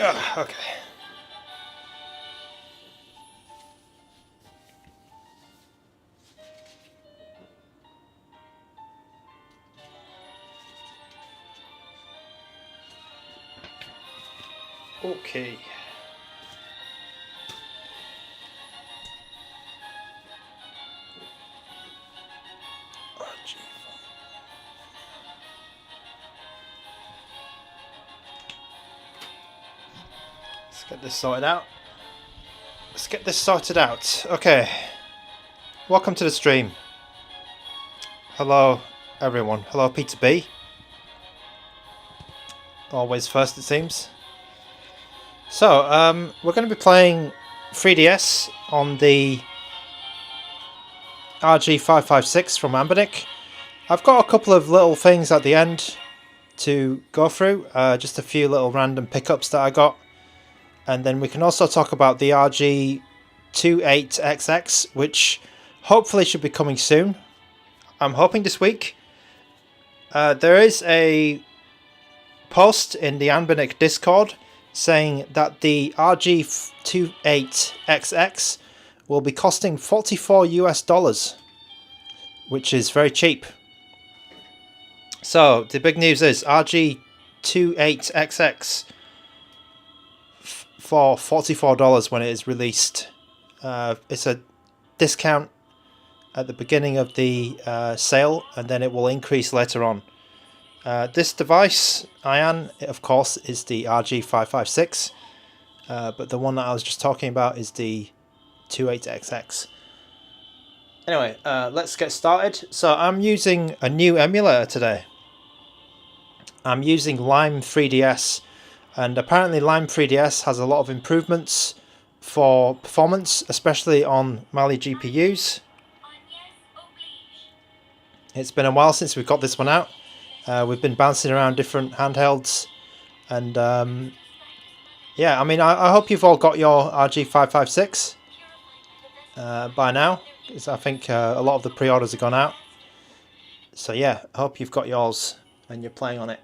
Okay. Okay. Let's get this sorted out. Okay. Welcome to the stream. Hello, everyone. Hello, Peter B. Always first, it seems. So, we're going to be playing 3DS on the RG556 from ANBERNIC. I've got a couple of little things at the end to go through, just a few little random pickups that I got. And then we can also talk about the RG28XX, which hopefully should be coming soon. I'm hoping this week. There is a post in the ANBERNIC Discord saying that the RG28XX will be costing $44 US, which is very cheap. So the big news is RG28XX for $44 when it is released. It's a discount at the beginning of the sale, and then it will increase later on. This device, Ian, of course, is the RG556, but the one that I was just talking about is the 28XX. Anyway, let's get started. So I'm using a new emulator today. I'm using Lime 3DS, and apparently Lime 3DS has a lot of improvements for performance, especially on Mali GPUs. It's been a while since we got this one out. We've been bouncing around different handhelds, and yeah, I mean, I hope you've all got your RG556 by now, because I think a lot of the pre-orders have gone out. So yeah, I hope you've got yours and you're playing on it.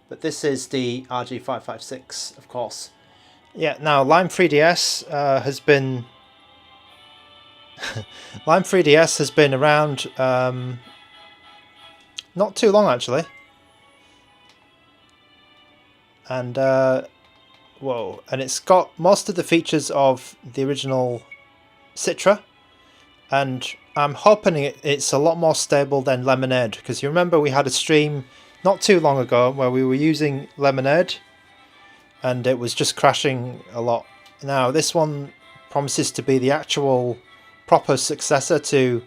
But this is the RG556, of course. Yeah, now Lime 3DS has been Lime 3DS has been around not too long actually, and whoa, and it's got most of the features of the original Citra, and I'm hoping it's a lot more stable than Lemonade, because you remember we had a stream not too long ago where we were using Lemonade and it was just crashing a lot. Now this one promises to be the actual proper successor to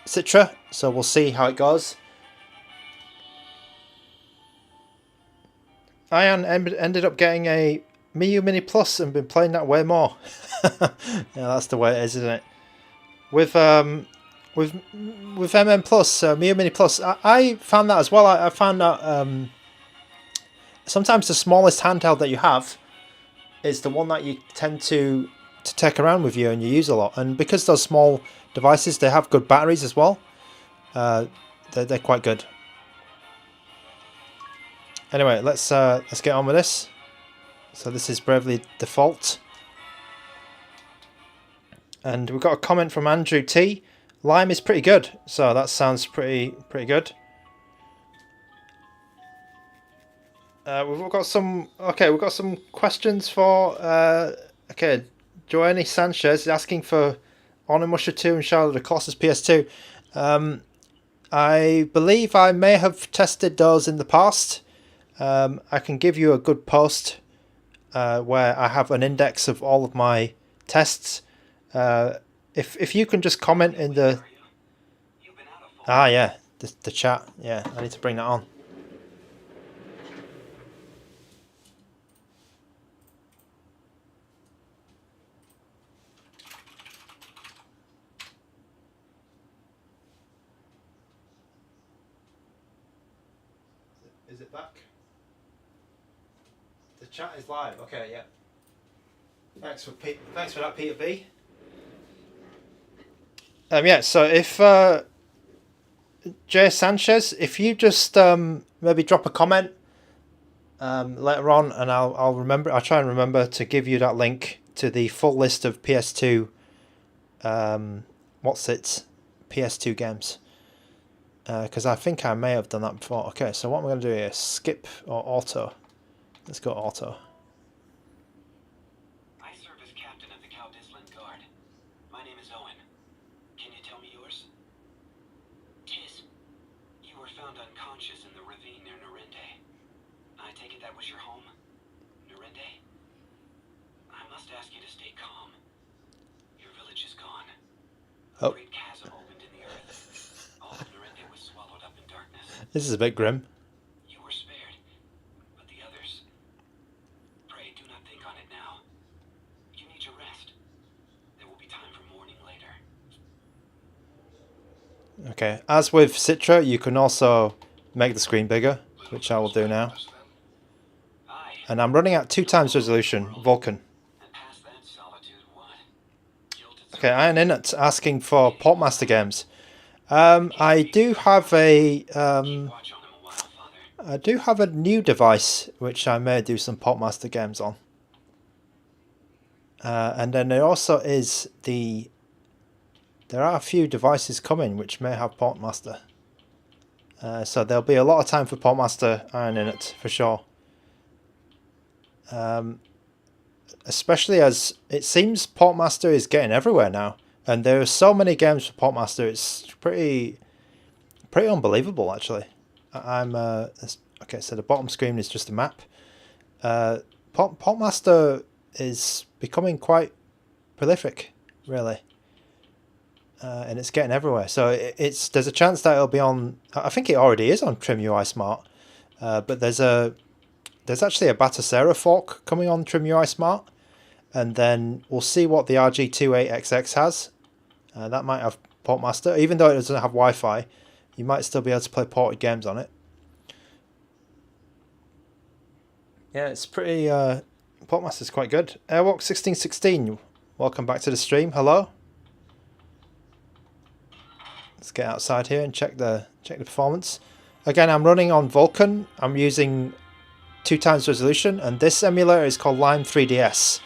Citra, so we'll see how it goes. Ian ended up getting a Miu Mini Plus and been playing that way more. Yeah, that's the way it is, isn't it? With MM Plus, Miu Mini Plus, I found that as well. I found that sometimes the smallest handheld that you have is the one that you tend to take around with you and you use a lot. And because those small devices, they have good batteries as well. They're quite good. Anyway, let's get on with this. So this is Bravely Default. And we've got a comment from Andrew T. Lime is pretty good, so that sounds pretty good. We've got some questions for Joanny Sanchez is asking for Onimusha 2 and Shadow of the Colossus PS2. I believe I may have tested those in the past. I can give you a good post where I have an index of all of my tests. If you can just comment in the the chat. Yeah, I need to bring that on. Is it back? The chat is live. Okay, yeah. Thanks for that, Peter B. Yeah, so if Jay Sanchez, if you just maybe drop a comment later on, and I'll remember. I'll try and remember to give you that link to the full list of PS2. PS2 games. Because I think I may have done that before. Okay, so what am I going to do here? Skip or auto? Let's go auto. I serve as captain of the Caldisland Guard. My name is Owen. Can you tell me yours? Tis. You were found unconscious in the ravine near Narende. I take it that was your home? Narende? I must ask you to stay calm. Your village is gone. Oh. Great chasm opened in the earth. All of Narende was swallowed up in darkness. This is a bit grim. You were spared, but the others... Pray do not think on it now. You need to rest. There will be time for mourning later. Okay, as with Citra, you can also make the screen bigger, which I will do now. And I'm running at 2 times resolution, Vulcan. Okay, Iron Innet asking for Portmaster games. I do have a new device which I may do some Portmaster games on. And then there also is there are a few devices coming which may have Portmaster. So there'll be a lot of time for Portmaster Iron Innet for sure. Especially as it seems Portmaster is getting everywhere now, and there are so many games for Portmaster. It's pretty unbelievable actually. Okay, so the bottom screen is just a map. Portmaster is becoming quite prolific, really, and it's getting everywhere. So there's a chance that it'll be on. I think it already is on TrimUI Smart, but there's actually a Batocera fork coming on TrimUI Smart, and then we'll see what the RG28XX has. That might have Portmaster, even though it doesn't have Wi-Fi. You might still be able to play ported games on it. Yeah, it's pretty. Portmaster's quite good. Airwalk1616, welcome back to the stream. Hello. Let's get outside here and check the performance. Again, I'm running on Vulcan. I'm using 2 times resolution, and this emulator is called Lime 3DS.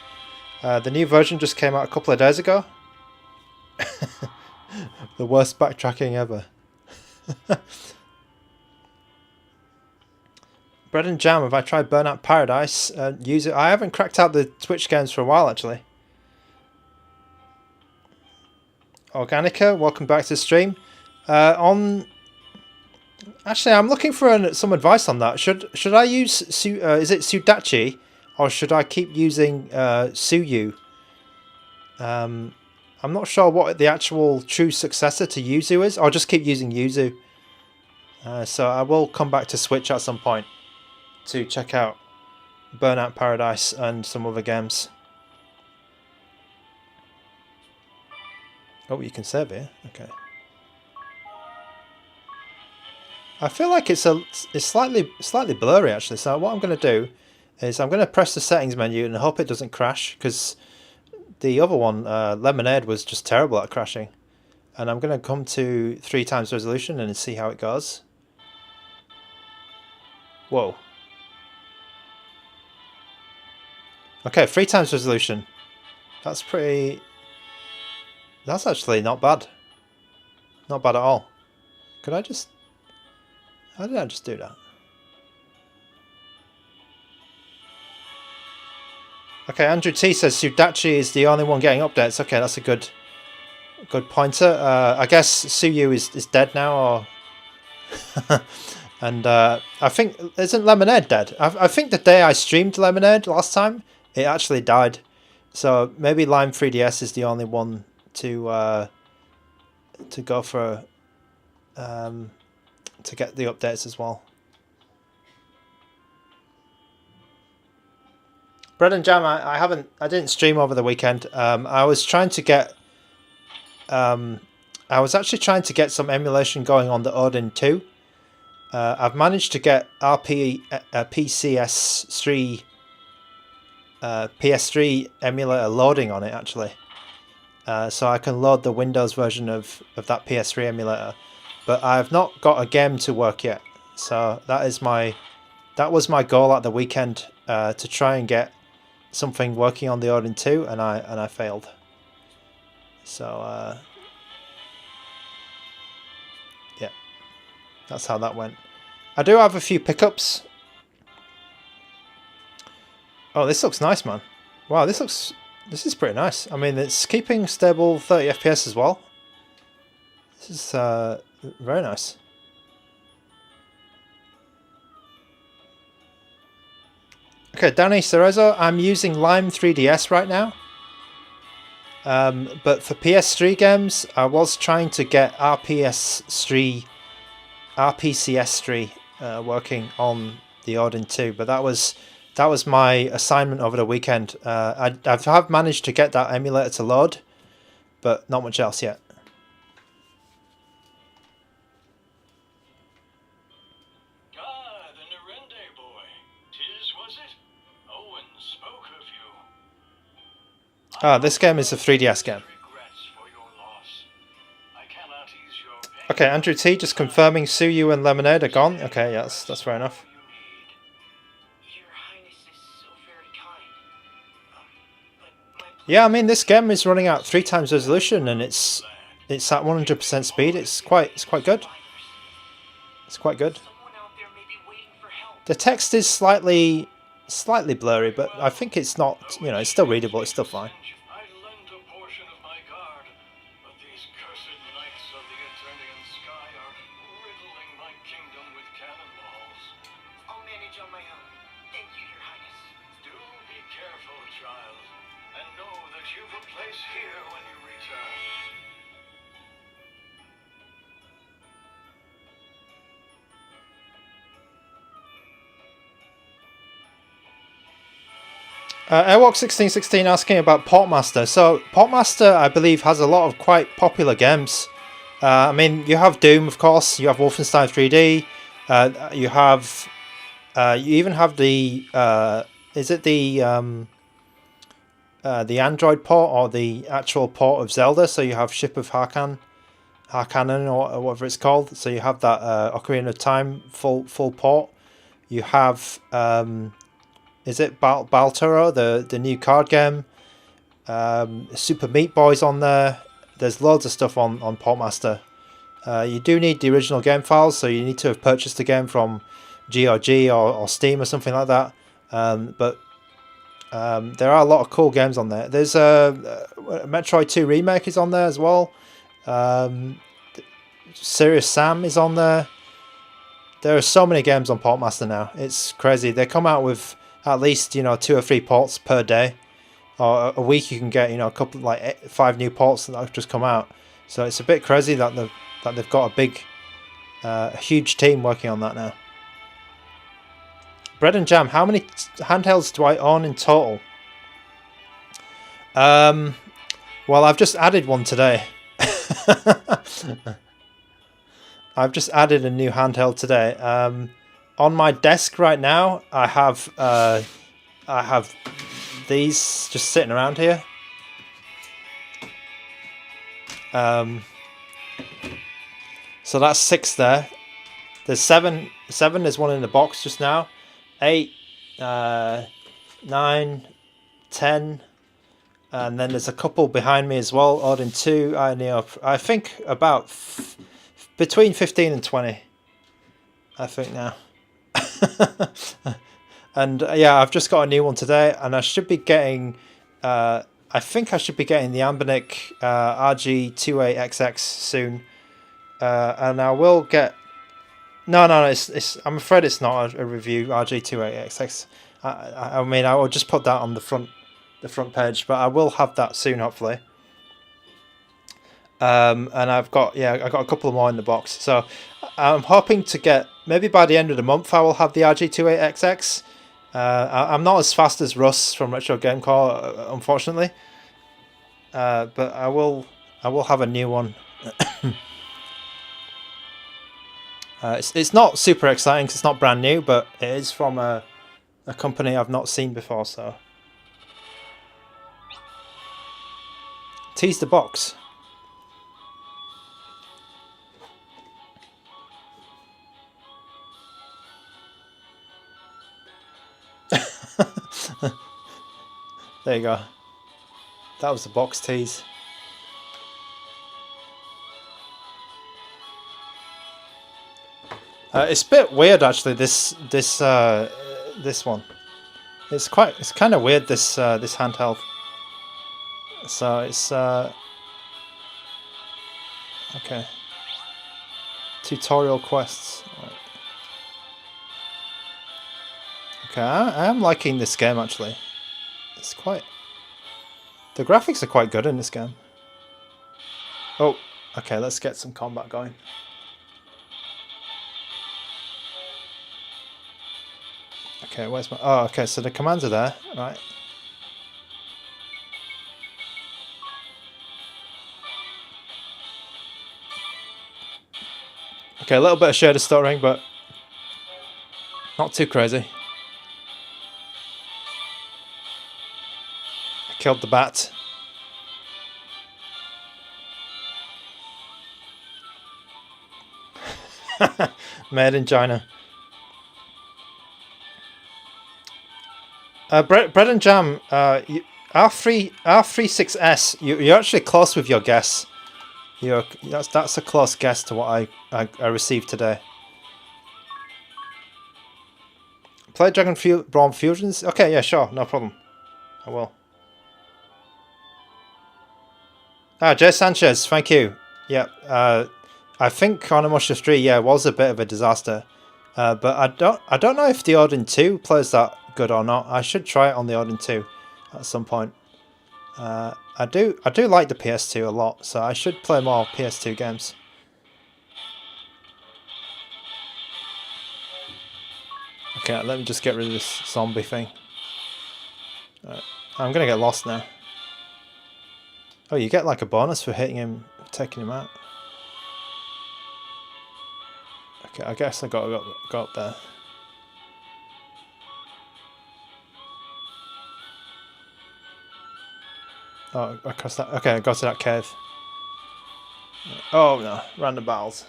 The new version just came out a couple of days ago. The worst backtracking ever. Bread and Jam, have I tried Burnout Paradise? Use it. I haven't cracked out the Twitch games for a while actually. Organica, welcome back to the stream. Actually, I'm looking for some advice on that. Should I use is it Sudachi, or should I keep using Suyu? I'm not sure what the actual true successor to Yuzu is. I'll just keep using Yuzu. So I will come back to Switch at some point to check out Burnout Paradise and some other games. Oh, you can save here. Okay. I feel like it's slightly blurry actually. So what I'm going to do is I'm going to press the settings menu and hope it doesn't crash, because the other one, Lemonade, was just terrible at crashing. And I'm going to come to 3 times resolution and see how it goes. Whoa. Okay, 3 times resolution. That's actually not bad. Not bad at all. Could I just... How did I just do that? Okay, Andrew T says Sudachi is the only one getting updates. Okay, that's a good pointer. I guess Suyu is dead now, or and I think, isn't Lemonade dead? I think the day I streamed Lemonade last time, it actually died. So maybe Lime 3DS is the only one to go for to get the updates as well. Bread and Jam, I didn't stream over the weekend. I was trying to get I was actually trying to get some emulation going on the Odin 2. I've managed to get PCS3 PS3 emulator loading on it actually. So I can load the Windows version of that PS3 emulator. But I've not got a game to work yet. So that is my that was my goal at the weekend, to try and get something working on the Odin 2, and I failed. So yeah, that's how that went. I do have a few pickups. Oh, this looks nice, man. Wow, this is pretty nice. I mean, it's keeping stable 30 FPS as well. This is very nice. Okay, Danny Cerezo, I'm using Lime 3DS right now. But for PS3 games, I was trying to get RPCS3 working on the Odin 2, but that was my assignment over the weekend. I have managed to get that emulator to load, but not much else yet. The Narende boy. 'Tis, was it? Owen spoke of you. This game is a 3DS game. Regrets for your loss. I cannot ease your pain. Okay, Andrew T just confirming Suyu and Lemonade are gone. Okay, yeah, that's fair enough. Your Highness is so very kind. But my Yeah, I mean, this game is running at 3 times resolution, and it's at 100% speed. It's quite good. It's quite good. someone out there may be waiting for help. The text is slightly blurry, but I think it's not, it's still readable. It's still fine. I lent a portion of my guard, but these cursed knights of the Eternian sky are riddling my kingdom with cannonballs. I'll manage on my own. Thank you, Your Highness. Do be careful, child, and know that you've a place here when you return. Airwalk1616 asking about Portmaster. So Portmaster, I believe, has a lot of quite popular games. I mean, you have Doom, of course. You have Wolfenstein 3D. You even have the the Android port or the actual port of Zelda? So you have Ship of Harkonnen or whatever it's called. So you have that Ocarina of Time full port. You have is it Baltoro, the new card game? Super Meat Boy's on there. There's loads of stuff on Portmaster. You do need the original game files, so you need to have purchased the game from GOG or Steam or something like that. But there are a lot of cool games on there. There's a Metroid 2 remake is on there as well. Serious Sam is on there. There are so many games on Portmaster now. It's crazy. They come out with at least 2 or 3 ports per day, or a week you can get a couple 5 new ports that have just come out. So it's a bit crazy that they've got a huge team working on that now. Bread and Jam, how many handhelds do I own in total? Well, I've just added one today. I've just added a new handheld today. On my desk right now, I have these just sitting around here. So that's 6 there. There's 7. There's one in the box just now. 8, 9, 10, and then there's a couple behind me as well. Odin 2, I think about between 15 and 20. I think now. And yeah, I've just got a new one today, and I should be getting. I think I should be getting the ANBERNIC RG556 soon, and I will get. No, it's. I'm afraid it's not a review RG556. I mean, I will just put that on the front page, but I will have that soon, hopefully. And I've got a couple more in the box, so I'm hoping to get maybe by the end of the month I will have the RG556. I'm not as fast as Russ from Retro Game Core, unfortunately, but I will have a new one. It's not super exciting because it's not brand new, but it is from a company I've not seen before. So tease the box. There you go. That was the box tease. It's a bit weird actually. This one. It's kind of weird. This handheld. So it's okay. Tutorial quests. Right. Okay, I am liking this game actually. It's quite. The graphics are quite good in this game. Oh, okay. Let's get some combat going. Okay, where's my... Oh, okay, so the commands are there, right. Okay, a little bit of shader stuttering, but not too crazy. I killed the bat. Made in China. Bread and Jam, R36S, you're actually close with your guess. That's a close guess to what I received today. Play Dragon Brawl Fusions? Okay, yeah, sure, no problem. I will. Jay Sanchez, thank you. Yeah, I think Onimusha 3, yeah, was a bit of a disaster. But I don't know if the Odin 2 plays that good or not. I should try it on the Odin 2 at some point. I do like the PS2 a lot, so I should play more PS2 games. Okay, let me just get rid of this zombie thing. Right. I'm gonna get lost now. Oh, you get like a bonus for hitting him, taking him out. Okay, I guess I got up there. Oh, across that. Okay, I got to that cave. Oh no, random battles.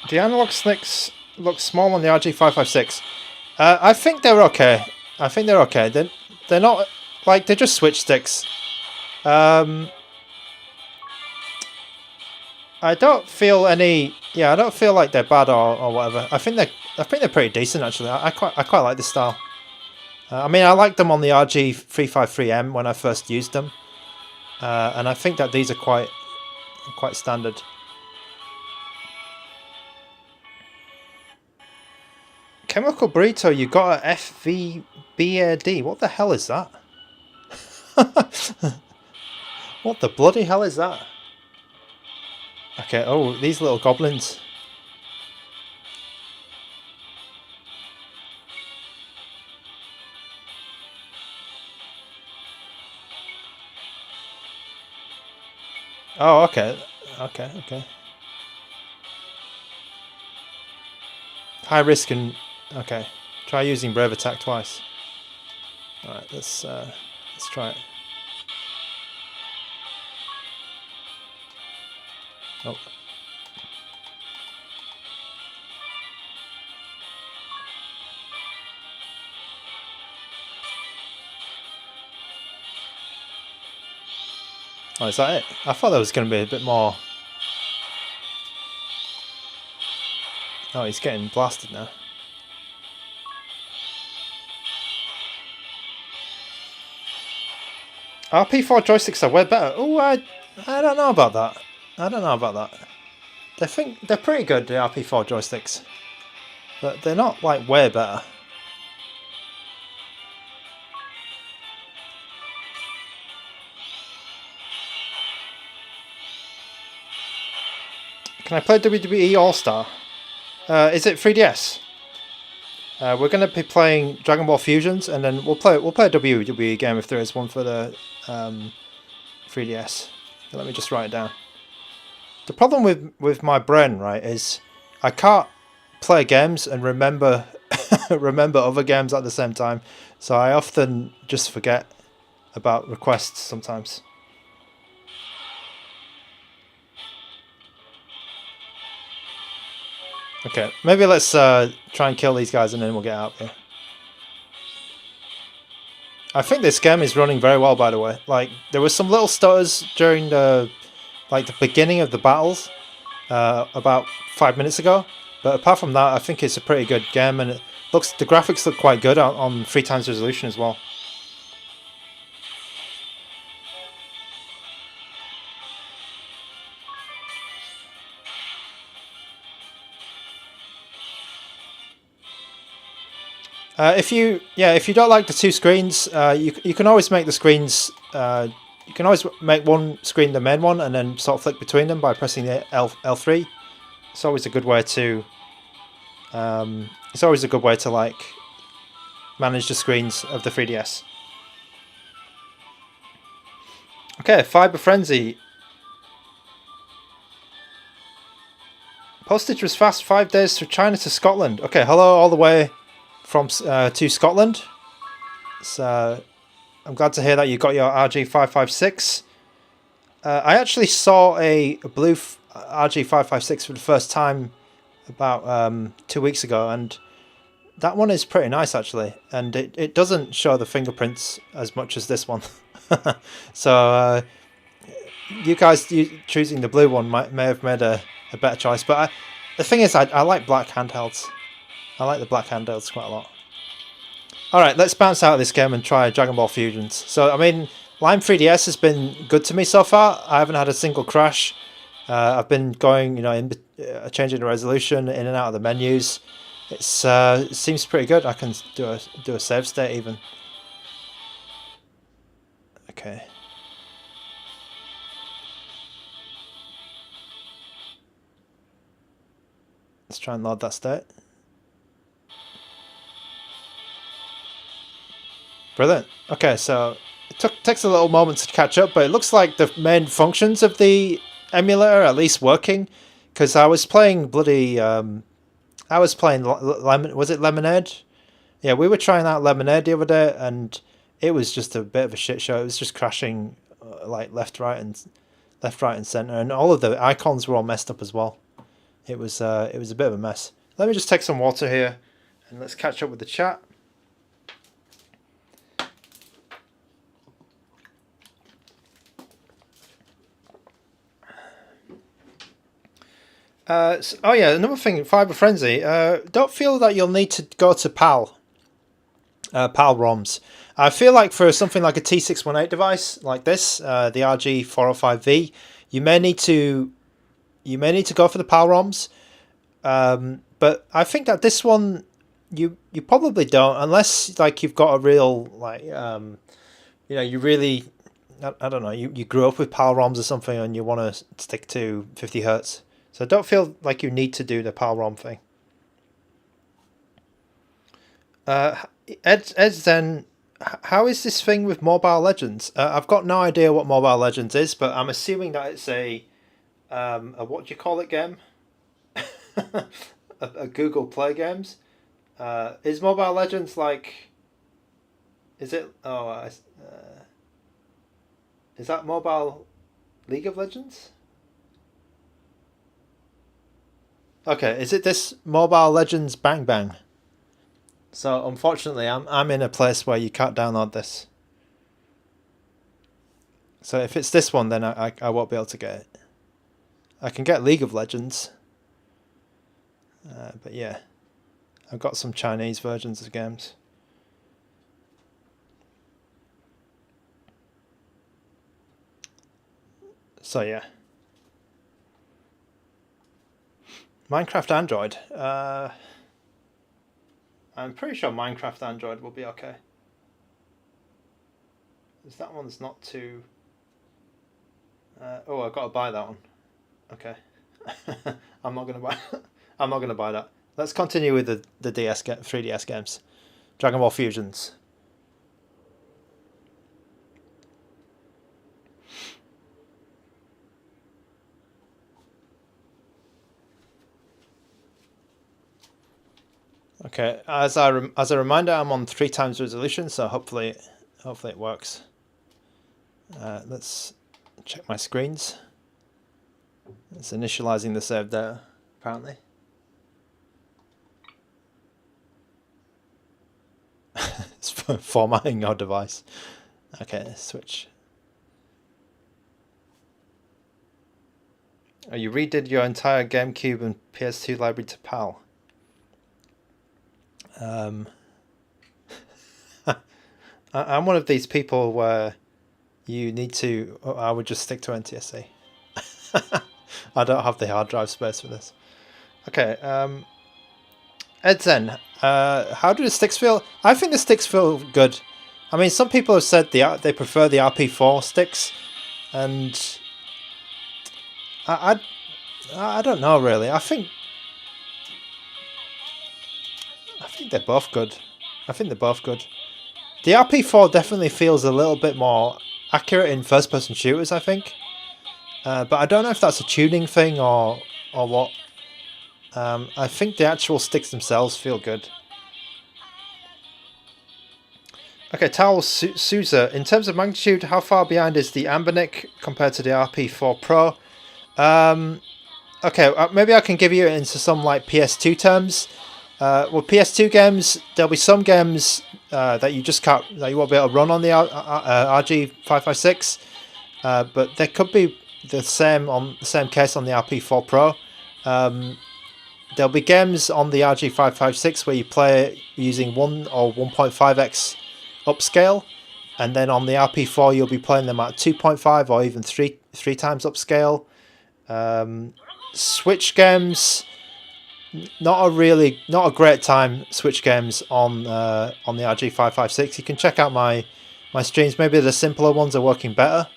The analog sticks look small on the RG556. I think they're okay. I think they're okay. They're not like, they're just switch sticks. I don't feel any. Yeah, I don't feel like they're bad or whatever. I think they're pretty decent actually. I quite like this style. I mean, I liked them on the RG353M when I first used them, and I think that these are quite standard. Chemical Burrito, you got a FVBAD. What the hell is that? What the bloody hell is that? Okay, oh, these little goblins. Oh, okay. Okay. High risk and... Okay. Try using Brave Attack twice. Alright, let's try it. Oh. Oh, is that it? I thought there was going to be a bit more. Oh, he's getting blasted now. RP4 joysticks are way better. Oh, I don't know about that. I don't know about that. They're pretty good, the RP4 joysticks, but they're not like way better. Can I play WWE All Star? Is it 3DS? We're going to be playing Dragon Ball Fusions, and then we'll play a WWE game if there is one for the 3DS. Let me just write it down. The problem with my brain, right, is I can't play games and remember remember other games at the same time, so I often just forget about requests sometimes. Okay, maybe let's try and kill these guys and then we'll get out here. I think this game is running very well, by the way. Like, there was some little stutters during the beginning of the battles about 5 minutes ago, but apart from that, I think it's a pretty good game, and the graphics look quite good on 3x resolution as well. If you don't like the two screens, you can always make the screens. You can always make one screen the main one, and then sort of flick between them by pressing the L3. It's always a good way to. It's always a good way to like manage the screens of the 3DS. Okay, Fiber Frenzy. Postage was fast, 5 days from China to Scotland. Okay, hello all the way from to Scotland. So I'm glad to hear that you got your RG556. I actually saw a blue RG556 for the first time about 2 weeks ago, and that one is pretty nice actually, and it doesn't show the fingerprints as much as this one. So you guys choosing the blue one may have made a better choice, but the thing is I like black handhelds. I like the black handhelds quite a lot. Alright, let's bounce out of this game and try Dragon Ball Fusions. So, I mean, Lime 3DS has been good to me so far. I haven't had a single crash. I've been going, you know, changing the resolution, in and out of the menus. It seems pretty good. I can do a save state even. Okay. Let's try and load that state. Brilliant. Okay, so it takes a little moment to catch up, but it looks like the main functions of the emulator are at least working. Because I was playing bloody... I was playing was it Lemonade? Yeah, we were trying out Lemonade the other day, and it was just a bit of a shit show. It was just crashing like left, right, and center, and all of the icons were all messed up as well. It was a bit of a mess. Let me just take some water here, and let's catch up with the chat. Oh yeah, another thing, Fiber Frenzy. Don't feel that you'll need to go to PAL ROMs. I feel like for something like a T618 device like this, the RG405V, you may need to go for the PAL ROMs. But I think that this one you probably don't, unless like you've got a real like you know, you really I don't know, you grew up with PAL ROMs or something and you want to stick to 50 Hertz. So don't feel like you need to do the PAL ROM thing. Ed then, how is this thing with Mobile Legends? I've got no idea what Mobile Legends is, but I'm assuming that it's a what do you call it game? a Google Play games. Is Mobile Legends like? Is it? Oh, is that Mobile League of Legends? Okay, is it this Mobile Legends Bang Bang? So unfortunately, I'm in a place where you can't download this. So if it's this one, then I won't be able to get it. I can get League of Legends. But yeah, I've got some Chinese versions of games. So yeah. Minecraft Android. I'm pretty sure Minecraft Android will be okay. Because that one's not too... oh, I've got to buy that one. Okay. I'm not gonna buy. I'm not gonna buy that. Let's continue with the 3DS games. Dragon Ball Fusions. Okay, as a reminder, I'm on 3x resolution, so hopefully it works. Let's check my screens. It's initializing the save data, apparently. formatting your device. Okay, switch. Oh, you redid your entire GameCube and PS2 library to PAL. I'm one of these people where you need to. I would just stick to NTSC. I don't have the hard drive space for this. Okay. Edzen, how do the sticks feel? I think the sticks feel good. I mean, some people have said they prefer the RP4 sticks, and I don't know really. I think they're both good. I think they're both good. The RP4 definitely feels a little bit more accurate in first-person shooters, I think. But I don't know if that's a tuning thing or what. I think the actual sticks themselves feel good. Okay, Towel Souza. In terms of magnitude, how far behind is the ANBERNIC compared to the RP4 Pro? Okay, maybe I can give you it into some like PS2 terms. Well, PS2 games, there'll be some games that you just can't, that you won't be able to run on the RG556, but there could be the same case on the RP4 Pro. There'll be games on the RG556 where you play using 1 or 1.5x upscale, and then on the RP4 you'll be playing them at 2.5 or even three times upscale. Switch games, not a great time. Switch games on the RG556. You can check out my streams. Maybe the simpler ones are working better.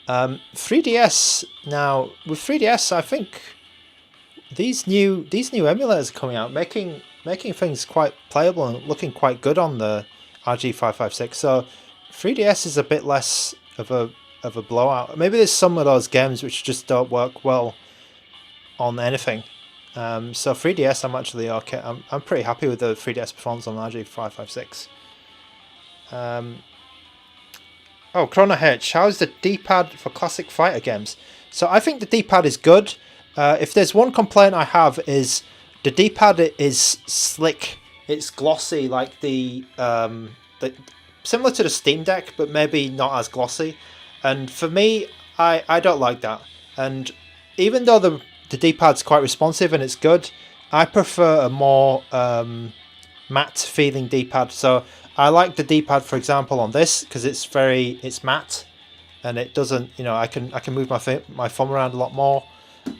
3DS now, with 3DS, I think these new emulators are coming out, making things quite playable and looking quite good on the RG556. So 3DS is a bit less of a blowout. Maybe there's some of those games which just don't work well on anything. So 3DS, I'm actually okay. I'm pretty happy with the 3DS performance on the RG556. Oh, Chrono H, how's the D-pad for classic fighter games? So I think the D-pad is good. If there's one complaint I have is the D-pad is slick. It's glossy, like the similar to the Steam Deck, but maybe not as glossy. And for me, I don't like that. And even though the D-pad's quite responsive and it's good, I prefer a more matte feeling D-pad. So I like the D-pad, for example, on this because it's matte, and it doesn't, I can move my thumb around a lot more.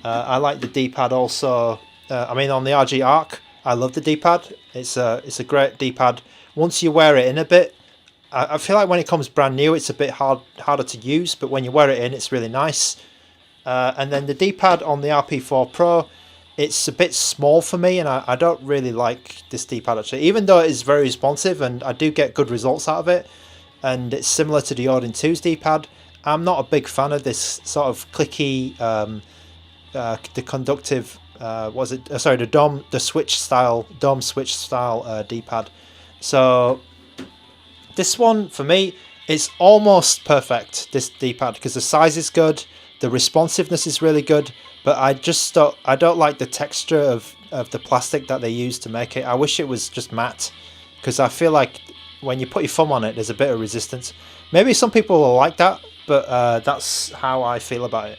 I like the D-pad also. I mean, on the RG Arc, I love the D-pad. It's a great D-pad. Once you wear it in a bit, I feel like when it comes brand new, it's a bit harder to use, but when you wear it in, it's really nice. And then the D-pad on the RP4 Pro, it's a bit small for me, and I don't really like this D-pad actually, even though it is very responsive and I do get good results out of it, and it's similar to the Odin 2's D-pad. I'm not a big fan of this sort of clicky, the conductive, the switch style, dome switch style D-pad. So this one for me is almost perfect, this D-pad, because the size is good, the responsiveness is really good, but I don't like the texture of the plastic that they use to make it. I wish it was just matte, because I feel like when you put your thumb on it, there's a bit of resistance. Maybe some people will like that, but that's how I feel about it.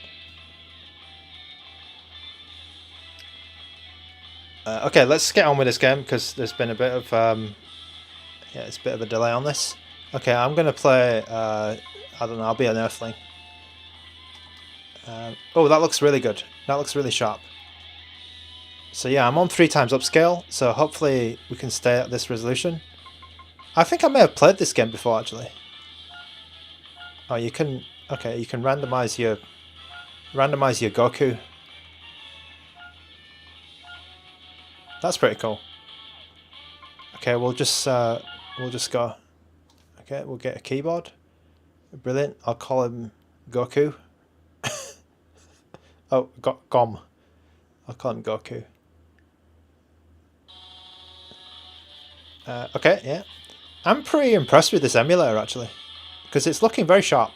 Okay, let's get on with this game because there's been a bit of it's a bit of a delay on this. Okay, I'm gonna play. I don't know. I'll be an Earthling. Oh, that looks really good. That looks really sharp. So yeah, I'm on 3 times upscale. So hopefully we can stay at this resolution. I think I may have played this game before actually. Oh, you can. Okay, you can randomize your Goku. That's pretty cool. Okay, we'll just go. Okay, we'll get a keyboard. Brilliant. I'll call him Goku. Oh, Gom. I'll call him Goku. Okay, yeah. I'm pretty impressed with this emulator actually, because it's looking very sharp.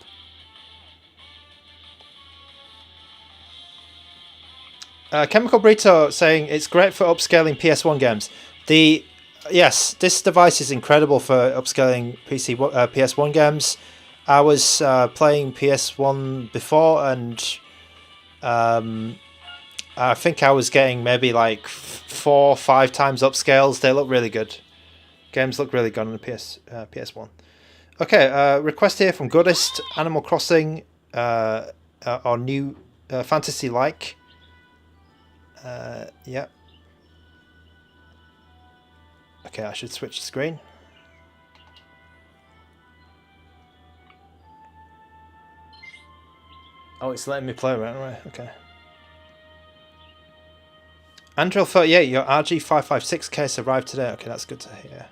Chemical Burrito saying it's great for upscaling PS1 games. The yes, this device is incredible for upscaling PS1 games. I was playing PS1 before, and I think I was getting maybe like 4 or 5 times upscales. They look really good. Games look really good on the PS1. Okay, request here from Goodest, Animal Crossing, or new fantasy-like. Yeah. Okay, I should switch the screen. Oh, it's letting me play right away. Okay. Andril 38, your RG556 case arrived today. Okay, that's good to hear.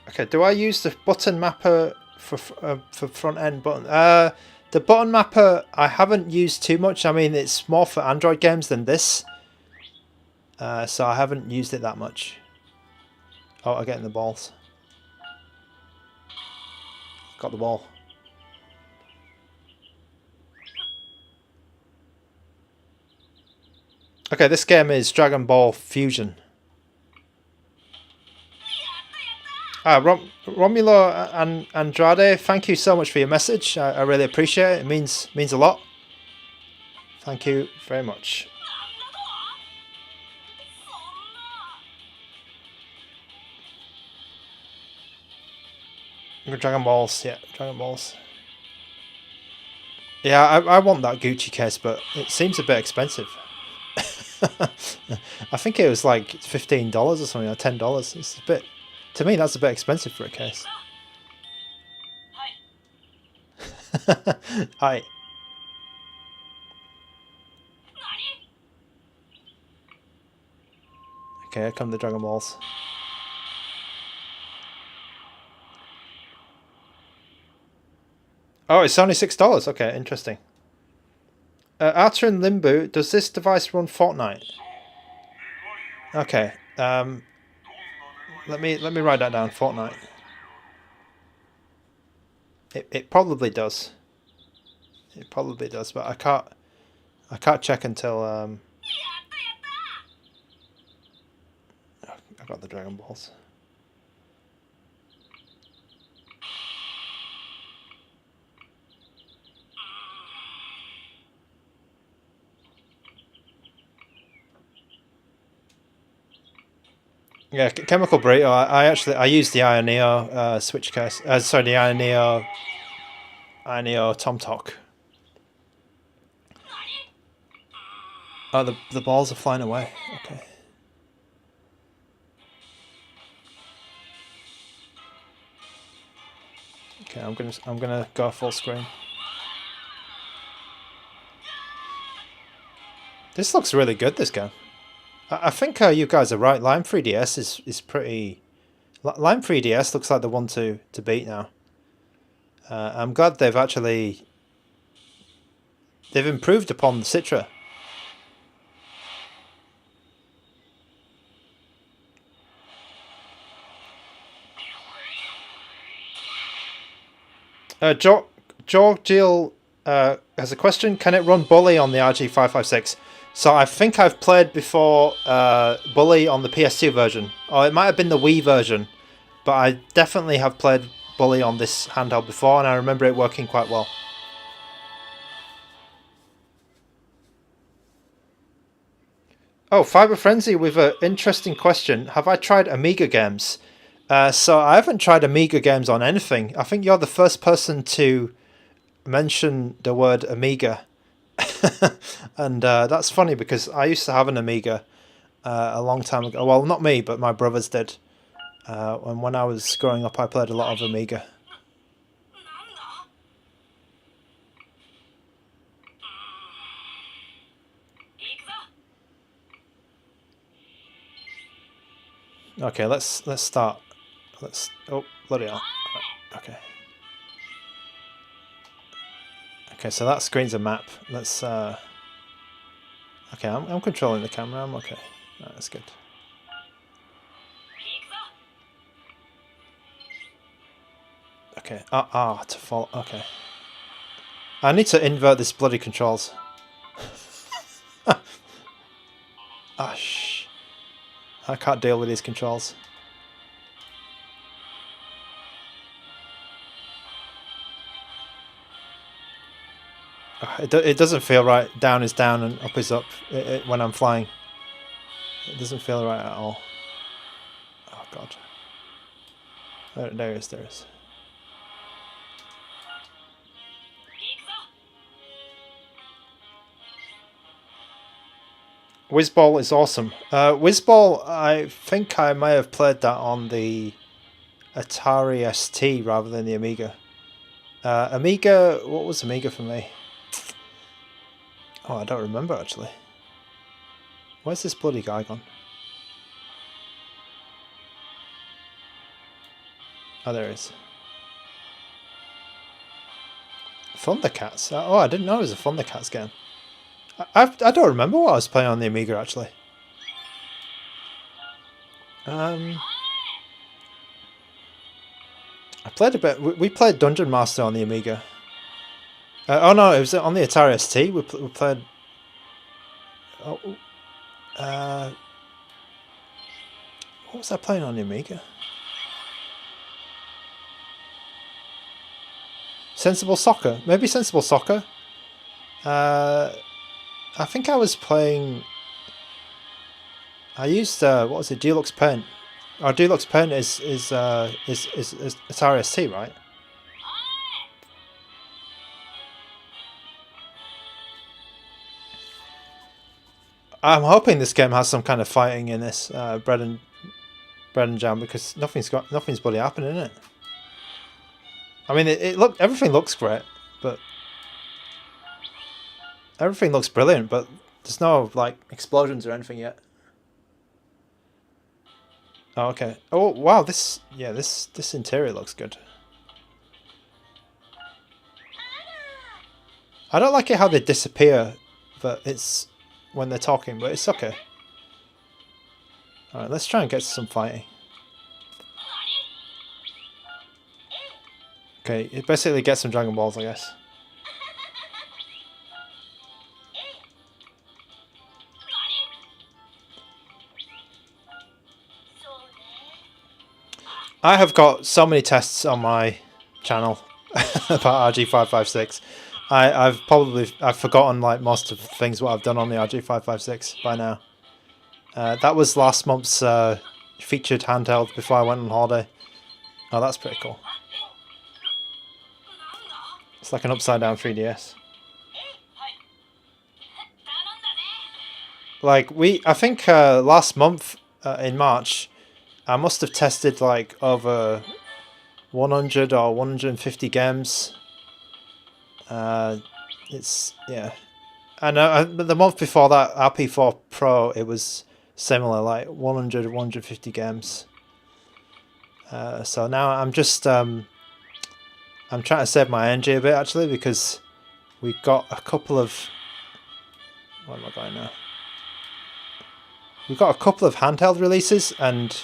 Okay, do I use the button mapper for front end button? The button mapper I haven't used too much. I mean, it's more for Android games than this, so I haven't used it that much. Oh, I'm getting the balls. Got the ball. Okay, this game is Dragon Ball Fusion. Romulo and Andrade, thank you so much for your message. I really appreciate it. It means a lot. Thank you very much. Dragon Balls, yeah, Dragon Balls. Yeah, I want that Gucci case, but it seems a bit expensive. I think it was like $15 or something, or $10. It's a bit, to me, that's a bit expensive for a case. Hi. Okay, here come the Dragon Balls. Oh, it's only $6. Okay, interesting. Arthur and Limbo, does this device run Fortnite? Okay. Let me write that down. Fortnite. It probably does. It probably does, but I can't check until I got the Dragon Balls. Yeah, Chemical Burrito. I used the Ioneo switch case. Sorry, the Ioneo Tomtok. Oh, the balls are flying away. Okay. Okay, I'm gonna go full screen. This looks really good. This game. I think you guys are right. Lime 3DS is pretty. Lime 3DS looks like the one to beat now. I'm glad they've improved upon the Citra. Georgiel has a question. Can it run Bully on the RG556? So I think I've played before Bully on the PS2 version. Or it might have been the Wii version. But I definitely have played Bully on this handheld before, and I remember it working quite well. Oh, Fiber Frenzy with an interesting question. Have I tried Amiga games? So I haven't tried Amiga games on anything. I think you're the first person to mention the word Amiga. And that's funny because I used to have an Amiga a long time ago. Well, not me, but my brothers did. And when I was growing up, I played a lot of Amiga. Okay, let's start. Oh, bloody hell. Okay. Okay, so that screen's a map. Let's okay, I'm controlling the camera. I'm okay. Right, that's good. Okay. To fall. Okay. I need to invert this bloody controls. Ash. I can't deal with these controls. It doesn't feel right. Down is down and up is up when I'm flying. It doesn't feel right at all. Oh god. There is. Whizball is awesome. Whizball, I think I may have played that on the Atari ST rather than the Amiga. Amiga, what was Amiga for me? Oh, I don't remember actually. Where's this bloody guy gone? Oh, there he is. Thundercats. Oh, I didn't know it was a Thundercats game. I don't remember what I was playing on the Amiga actually. I played a bit. We played Dungeon Master on the Amiga. Oh no, it was on the Atari ST. We played. Oh, what was I playing on the Amiga? Sensible Soccer. Maybe Sensible Soccer. I think I was playing. I used what was it? Deluxe Paint. Or Deluxe Paint is Atari ST, right? I'm hoping this game has some kind of fighting in this bread and jam, because nothing's bloody happening in it. I mean, everything looks great, but everything looks brilliant, but there's no like explosions or anything yet. Oh, okay. Oh wow, this interior looks good. I don't like it how they disappear, but it's when they're talking, but it's okay. Alright, let's try and get some fighting. Okay, it basically gets some Dragon Balls, I guess. I have got so many tests on my channel about RG556. I've forgotten like most of the things what I've done on the RG556 by now. That was last month's featured handheld before I went on holiday. Oh, that's pretty cool. It's like an upside down 3DS. Like I think last month in March, I must have tested like over 100 or 150 games. It's yeah, and the month before that, RP4 Pro, it was similar, like 100 150 games. So now I'm just I'm trying to save my energy a bit actually, because we've got a couple of where am I going now? We've got a couple of handheld releases, and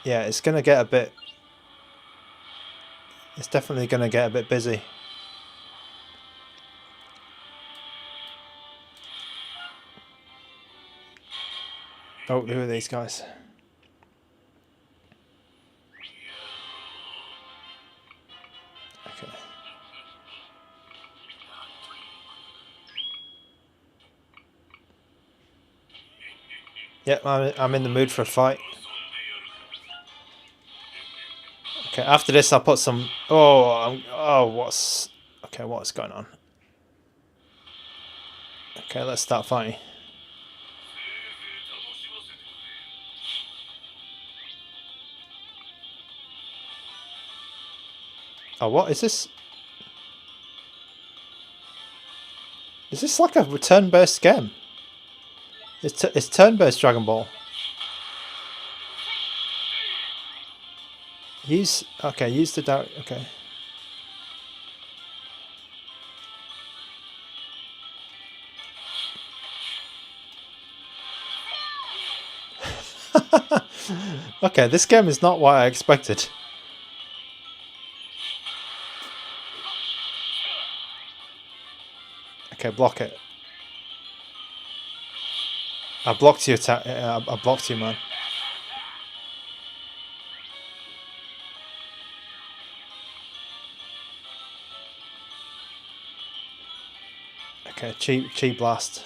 yeah, it's gonna get a bit. It's definitely gonna get a bit busy. Oh, who are these guys? Okay. Yep, I'm in the mood for a fight. Okay, after this I'll put some... what's going on? Okay, let's start fighting. Oh, what is this? Is this like a turn-based game? It's turn-based Dragon Ball. Use the doubt. Okay. Okay, this game is not what I expected. Okay, block it. I blocked you, I blocked you, man. Okay, chi blast.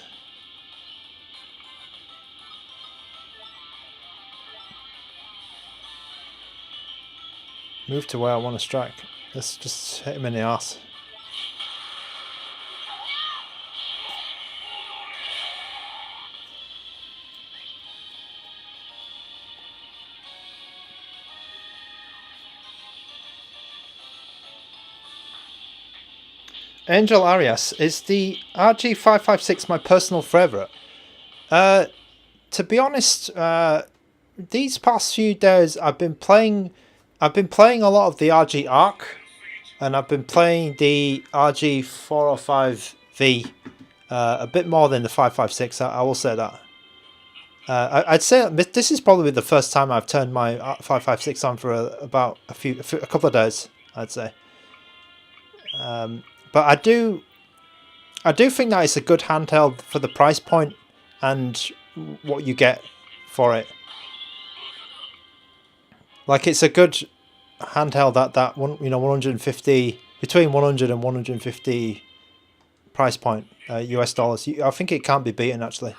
Move to where I want to strike. Let's just hit him in the arse. Angel Arias, is the RG556 my personal favourite? To be honest, these past few days I've been playing a lot of the RG Arc, and I've been playing the RG405V a bit more than the 556. I will say that. I'd say this is probably the first time I've turned my 556 on for about a couple of days, I'd say. But I do think that it's a good handheld for the price point and what you get for it. Like, it's a good handheld at that one, 150, between 100 and 150 price point, US dollars. I think it can't be beaten, actually.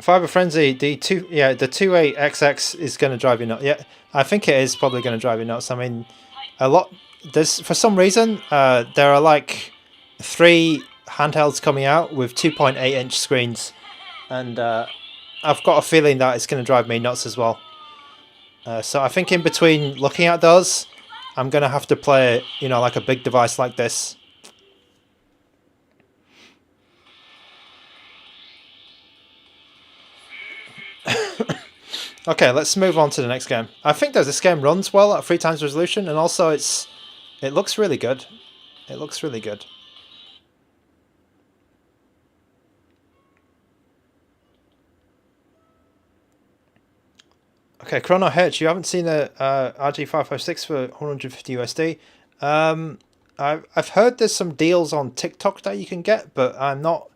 Fiber Frenzy, the 28XX is going to drive you nuts. Yeah, I think it is probably going to drive you nuts. I mean, for some reason, there are like 3 handhelds coming out with 2.8-inch screens, and I've got a feeling that it's going to drive me nuts as well. So I think in between looking at those, I'm going to have to play, like a big device like this. Okay, let's move on to the next game. I think this game runs well at 3 times resolution, and also it looks really good. It looks really good. Okay, Chrono H, you haven't seen the RG556 for 150 USD. I've heard there's some deals on TikTok that you can get, but I'm not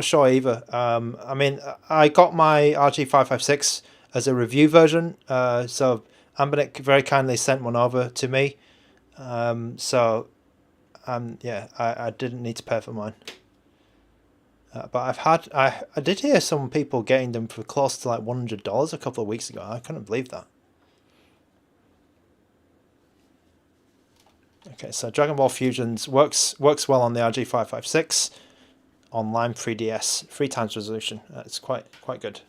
sure either. I mean, I got my RG556 as a review version, so ANBERNIC very kindly sent one over to me. Yeah, I didn't need to pay for mine. But I did hear some people getting them for close to like $100 a couple of weeks ago. I couldn't believe that. Okay, so Dragon Ball Fusions works well on the RG556 on Lime 3DS, 3 times resolution. It's quite good.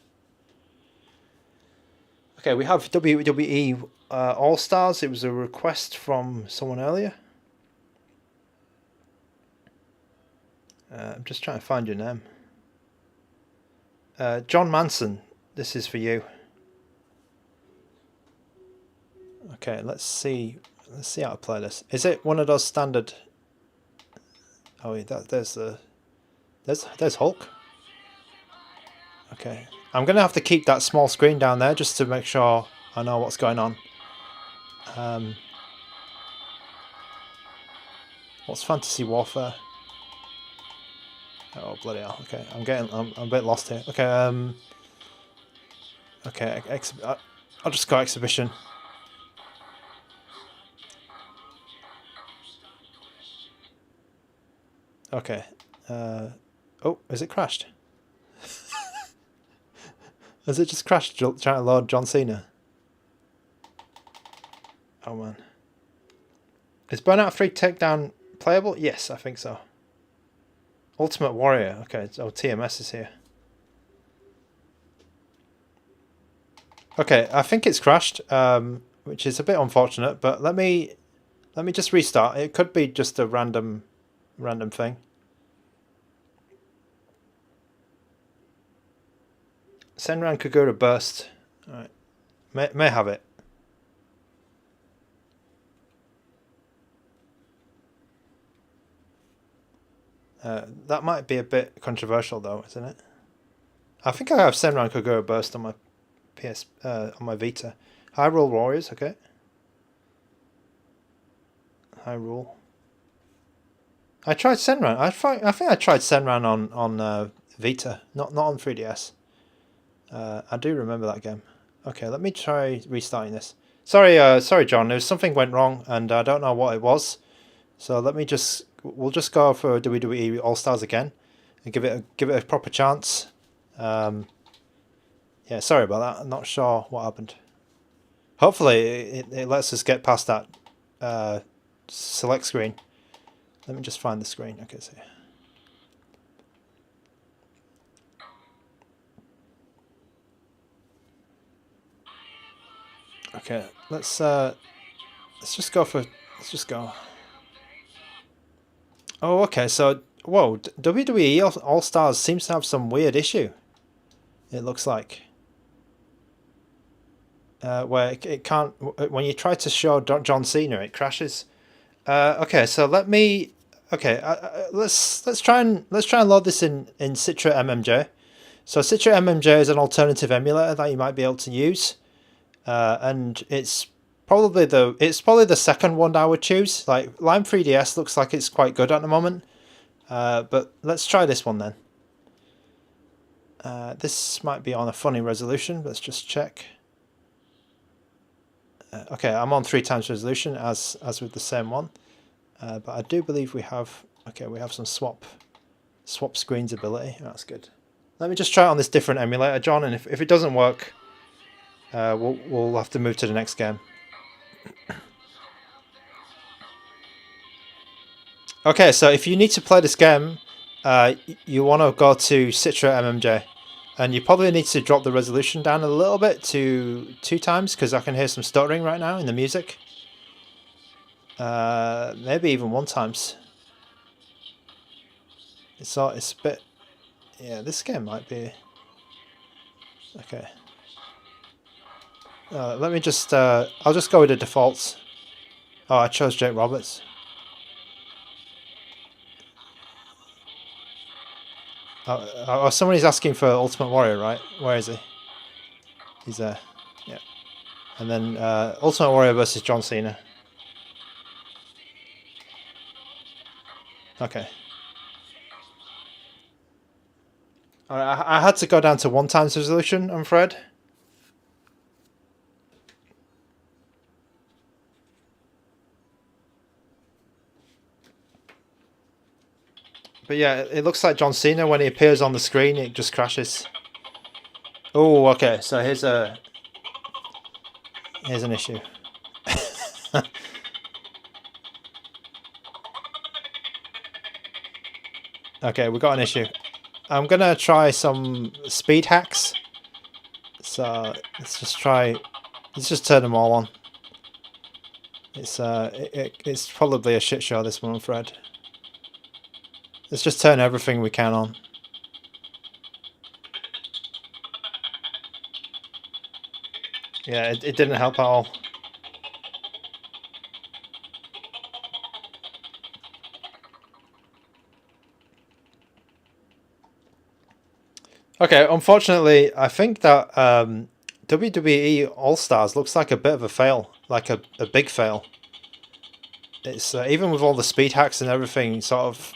Okay, we have WWE All Stars. It was a request from someone earlier. I'm just trying to find your name. John Manson, this is for you. Okay, let's see how to play this. Is it one of those standard? Oh, there's Hulk. Okay, I'm gonna have to keep that small screen down there just to make sure I know what's going on. What's Fantasy Warfare? Oh bloody hell! Okay, I'm a bit lost here. Okay, okay, I'll just go exhibition. Okay. Oh, has it crashed? Has it just crashed trying to load John Cena? Oh man. Is Burnout 3 Takedown playable? Yes, I think so. Ultimate Warrior. Okay, so TMS is here. Okay, I think it's crashed, which is a bit unfortunate, but let me just restart. It could be just a random thing. Senran Kagura Burst. Alright. May have it. That might be a bit controversial though, isn't it? I think I have Senran Kagura Burst on my on my Vita. Hyrule Warriors, okay. Hyrule. I tried Senran. I think I tried Senran on Vita, not on 3DS. I do remember that game. Okay, let me try restarting this. Sorry, John. There was something went wrong, and I don't know what it was. So we'll just go for WWE All Stars again, and give it a proper chance. Yeah, sorry about that. I'm not sure what happened. Hopefully, it lets us get past that select screen. Let me just find the screen. Okay, so. Okay, let's just go. Oh, okay. So, whoa, WWE All Stars seems to have some weird issue. It looks like where it can't, when you try to show John Cena, it crashes. Okay, so let me. Okay, let's try and load this in Citra MMJ. So Citra MMJ is an alternative emulator that you might be able to use, and it's probably the second one I would choose. Like Lime 3DS looks like it's quite good at the moment, but let's try this one then. This might be on a funny resolution. Let's just check. Okay, I'm on 3x resolution as with the same one, but I do believe we have some swap screens ability. That's good. Let me just try it on this different emulator, John, and if it doesn't work, we'll have to move to the next game. Okay, so if you need to play this game, you want to go to Citra MMJ, and you probably need to drop the resolution down a little bit to 2x, because I can hear some stuttering right now in the music. Maybe even 1x. It's a bit. Yeah, this game might be. Okay. Let me just. I'll just go with the defaults. Oh, I chose Jake Roberts. Oh, somebody's asking for Ultimate Warrior, right? Where is he? He's there. Yeah. And then Ultimate Warrior versus John Cena. Okay. Alright, I had to go down to 1x resolution, I'm afraid. But yeah, it looks like John Cena when he appears on the screen, it just crashes. Oh, okay. So here's an issue. Okay, we got an issue. I'm gonna try some speed hacks. So let's just turn them all on. It's probably a shit show, this one, I'm afraid. Let's just turn everything we can on. Yeah, it didn't help at all. Okay, unfortunately, I think that WWE All Stars looks like a bit of a fail, like a big fail. It's even with all the speed hacks and everything sort of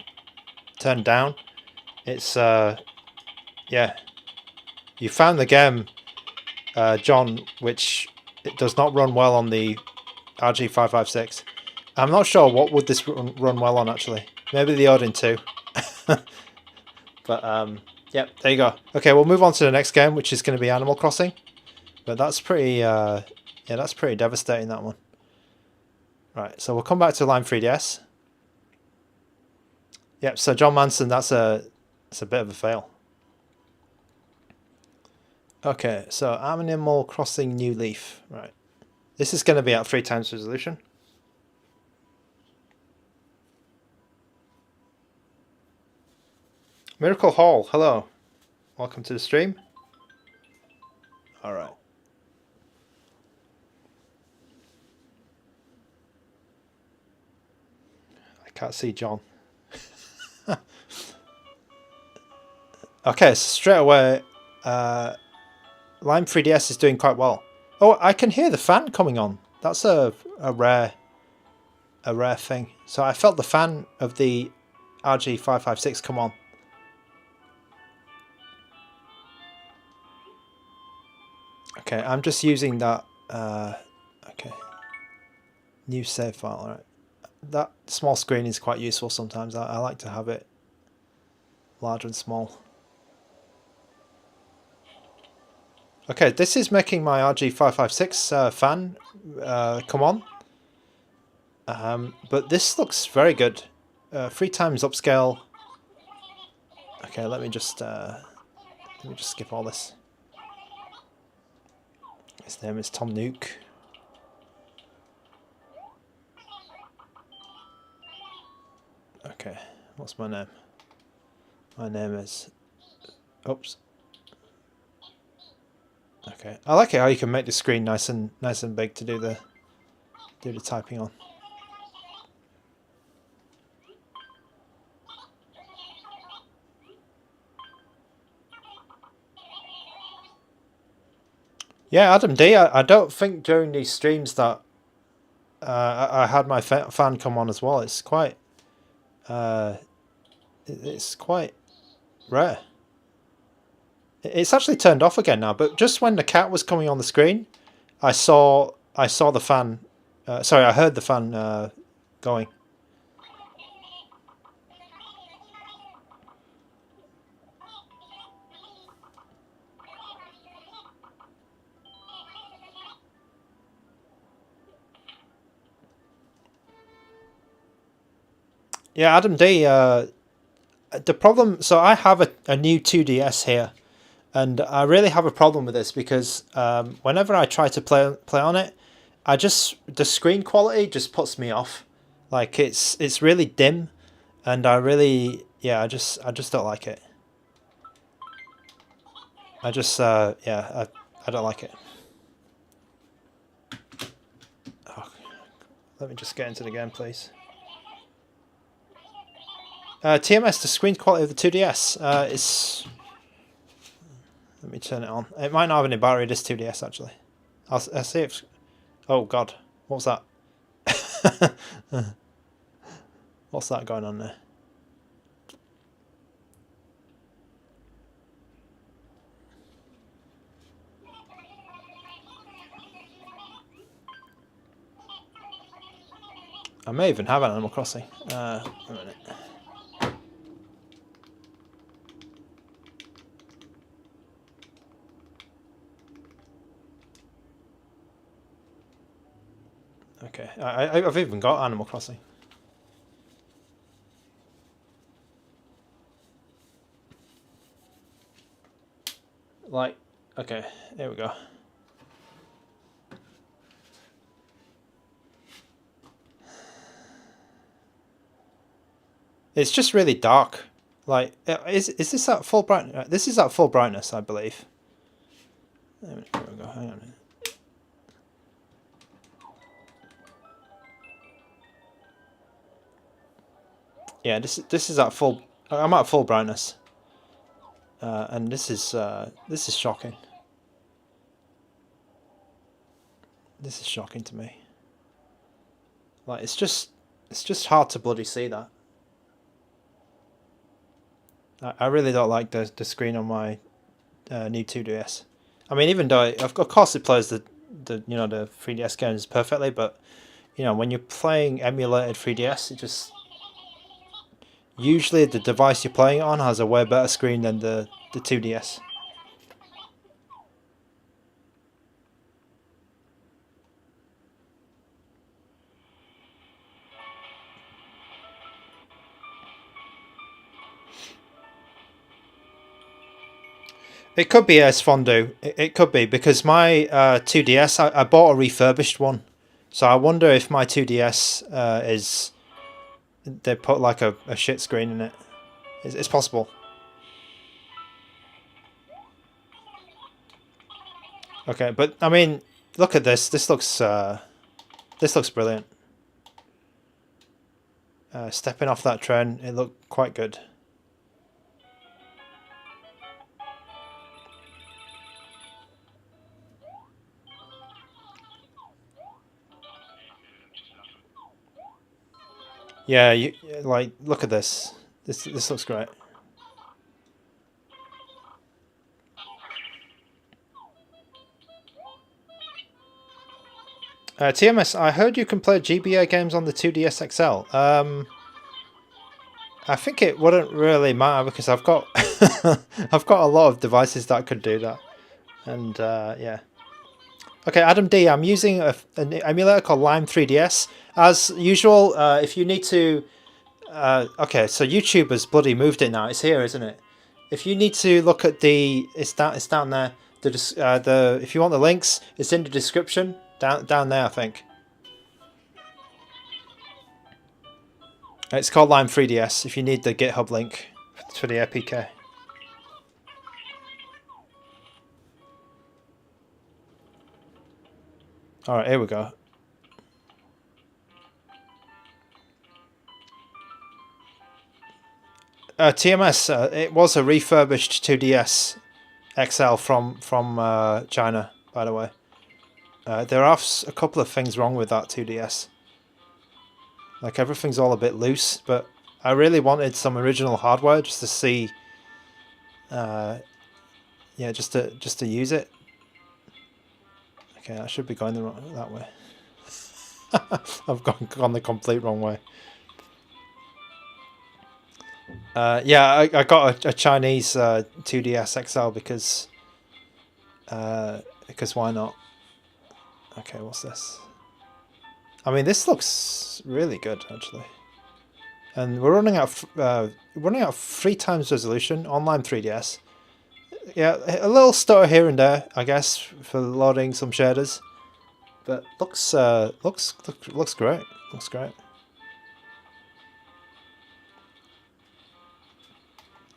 turned down. It's yeah. You found the game, John, which it does not run well on the RG556. I'm not sure what would this run well on actually. Maybe the Odin 2. But yep, there you go. Okay, we'll move on to the next game, which is going to be Animal Crossing. But that's pretty yeah, that's pretty devastating, that one. Right, so we'll come back to Lime 3DS. Yep, so John Manson, that's a bit of a fail. Okay, so Animal Crossing New Leaf. Right. This is going to be at 3x resolution. Miracle Hall, hello. Welcome to the stream. Alright. I can't see John. Okay, so straight away, Lime 3DS is doing quite well. Oh, I can hear the fan coming on. That's a rare a rare thing. So I felt the fan of the RG556 come on. Okay, I'm just using that. Okay, new save file. All right, that small screen is quite useful sometimes. I like to have it large and small. Okay, this is making my RG556 fan come on. But this looks very good. 3 times upscale. Okay, let me just skip all this. His name is Tom Nook. Okay, what's my name? My name is... Oops. Okay, I like it how you can make the screen nice and big to do the typing on. Yeah, Adam D, I don't think during these streams that I had my fan come on as well. It's quite rare. It's actually turned off again now, but just when the cat was coming on the screen, I saw the fan. Sorry, I heard the fan going. Yeah, Adam D. The problem. So I have a new 2DS here. And I really have a problem with this because whenever I try to play on it, the screen quality just puts me off. Like it's really dim, and I just don't like it. I don't like it. Oh, let me just get into the game, please. TMS, the screen quality of the 2DS is. Let me turn it on. It might not have any battery, this 2DS actually. I'll see if... Oh god, what was that? What's that going on there? I may even have Animal Crossing. A minute. Okay, I've even got Animal Crossing. Like, okay, here we go. It's just really dark. Like, is this at full brightness? This is at full brightness, I believe. Here we go. Hang on. Yeah, this is at full. I'm at full brightness, and this is shocking. This is shocking to me. Like it's just hard to bloody see that. I really don't like the screen on my new 2DS. I mean, even though of course it plays the 3DS games perfectly, but when you're playing emulated 3DS, it just usually the device you're playing it on has a way better screen than the 2DS. It could be S Fondue. It could be because my 2DS, I bought a refurbished one, so I wonder if my 2DS is they put like a shit screen in it. It's possible. Okay, but I mean, look at this. This looks brilliant. Stepping off that train, it looked quite good. Yeah, you like look at this. This looks great. TMS, I heard you can play GBA games on the 2DS XL. I think it wouldn't really matter because I've got I've got a lot of devices that could do that, and yeah. Okay, Adam D, I'm using an emulator called Lime 3DS. As usual, if you need to, okay, so YouTube has bloody moved it now. It's here, isn't it? If you need to look at it's down there. The if you want the links, it's in the description down there, I think. It's called Lime 3DS. If you need the GitHub link for the APK. All right, here we go. TMS, it was a refurbished 2DS XL from China, by the way. There are a couple of things wrong with that 2DS. Like everything's all a bit loose, but I really wanted some original hardware just to see. Yeah, just to use it. Okay, I should be going that way. I've gone the complete wrong way. Yeah, I got a Chinese 2DS XL because why not? Okay, what's this? I mean, this looks really good actually, and we're running out 3 times resolution on Lime 3DS. Yeah, a little stutter here and there, I guess, for loading some shaders, but looks great. Looks great.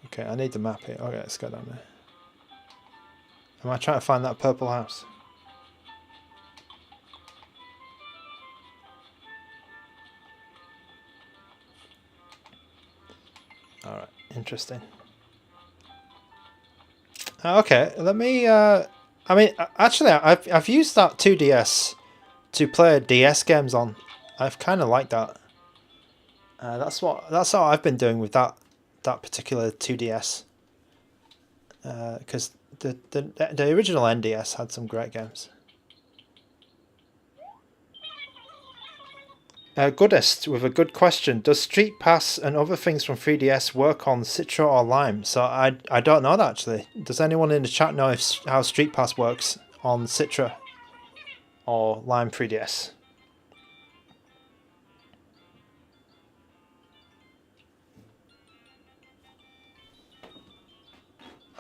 Okay, I need the map here. Okay, let's go down there. Am I trying to find that purple house? Alright, interesting. Okay, let me... I mean, actually, I've used that 2DS to play DS games on. I've kind of liked that. That's what I've been doing with that particular 2DS. Because the original NDS had some great games. Goodest with a good question. Does Street Pass and other things from 3DS work on Citra or Lime? So I don't know that actually. Does anyone in the chat know how Street Pass works on Citra or Lime 3DS?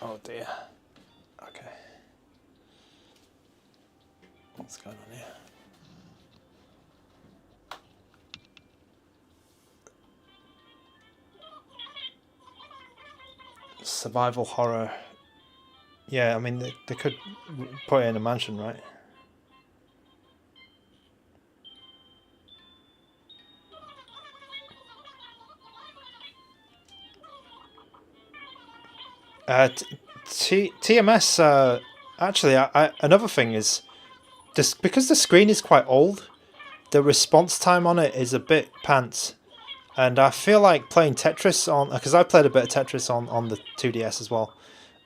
Oh dear. Okay. What's going on here? Survival horror. Yeah, I mean, they could put it in a mansion, right? TMS, actually, another thing is, because the screen is quite old, the response time on it is a bit pants. And I feel like playing Tetris on, because I played a bit of Tetris on the 2DS as well,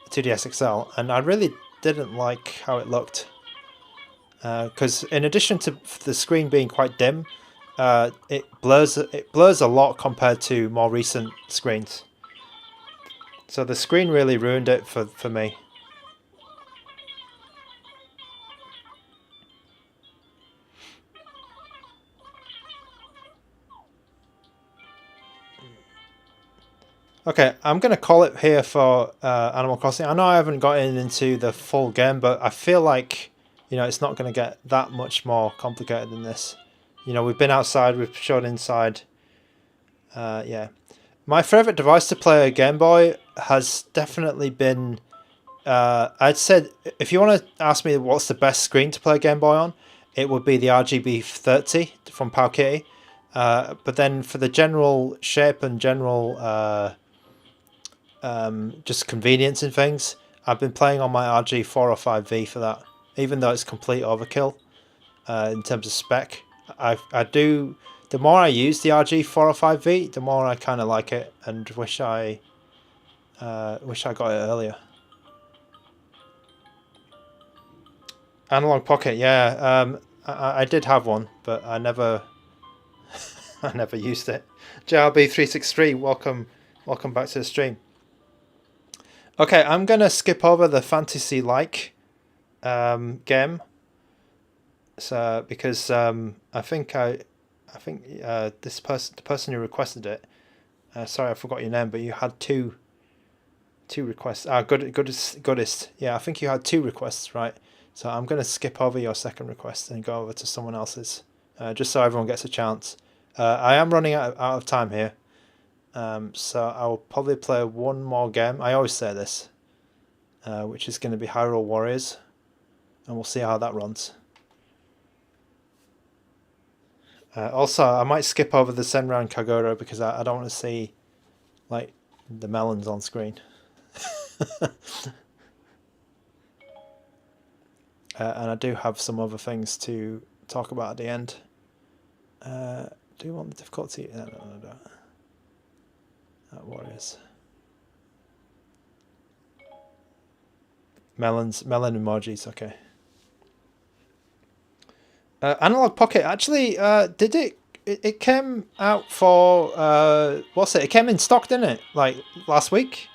2DS XL, and I really didn't like how it looked. Because in addition to the screen being quite dim, it blurs a lot compared to more recent screens. So the screen really ruined it for me. Okay, I'm going to call it here for Animal Crossing. I know I haven't gotten into the full game, but I feel like, you know, it's not going to get that much more complicated than this. You know, we've been outside, we've showed inside. Yeah. My favourite device to play a Game Boy has definitely been... I'd said, if you want to ask me what's the best screen to play a Game Boy on, it would be the RGB30 from Powkitty. But then for the general shape and general... just convenience and things, I've been playing on my RG405V for that, even though it's complete overkill in terms of spec. I do the more I use the RG405V, the more I kind of like it, and wish I got it earlier. Analog Pocket, yeah. I did have one, but I never I never used it. JRB363, welcome back to the stream. Okay, I'm gonna skip over the fantasy-like game, so because I think this the person who requested it. Sorry, I forgot your name, but you had two requests. Goodest. Yeah, I think you had 2 requests, right? So I'm gonna skip over your second request and go over to someone else's, just so everyone gets a chance. I am running out of time here, so I'll probably play one more game. I always say this, which is going to be Hyrule Warriors, and we'll see how that runs. Also, I might skip over the Senran Kagura because I don't want to see like the melons on screen. And I do have some other things to talk about at the end. Do you want the difficulty? No. Warriors. Melon emojis, okay. Analog Pocket, actually, did it came out for, what's it? It came in stock, didn't it? Like, last week?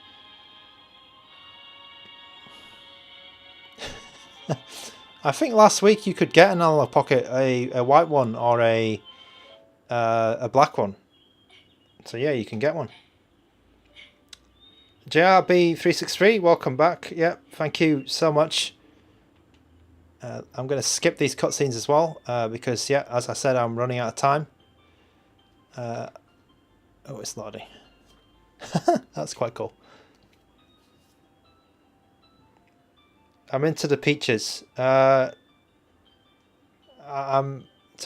I think last week you could get an Analog Pocket, a white one or a black one. So yeah, you can get one. JRB363, welcome back. Yeah, thank you so much. I'm going to skip these cutscenes as well, because yeah, as I said, I'm running out of time. Oh, it's loading. That's quite cool. I'm into the peaches. To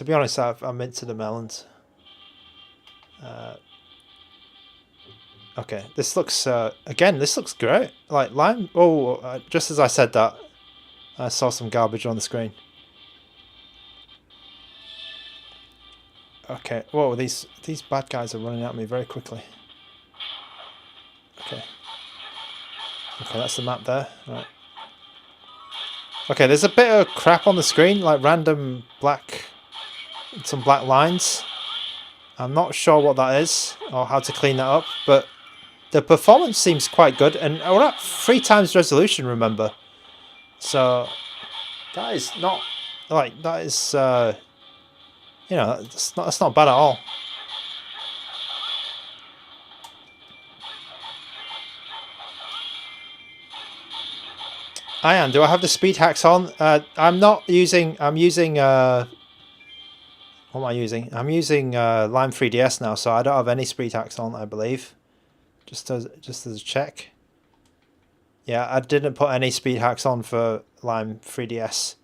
be honest, I'm into the melons. Okay, this looks again. This looks great. Like lime. Oh, just as I said that, I saw some garbage on the screen. Okay. Whoa, these bad guys are running at me very quickly. Okay. Okay, that's the map there. Right. Okay, there's a bit of crap on the screen, like random some black lines. I'm not sure what that is or how to clean that up, but the performance seems quite good, and we're at 3 times resolution, remember? So that is not like that is you know, that's not bad at all. Ian, do I have the speed hacks on? I'm not using. I'm using. What am I using? I'm using Lime 3DS now, so I don't have any speed hacks on, I believe. Just as a check. Yeah, I didn't put any speed hacks on for Lime 3DS.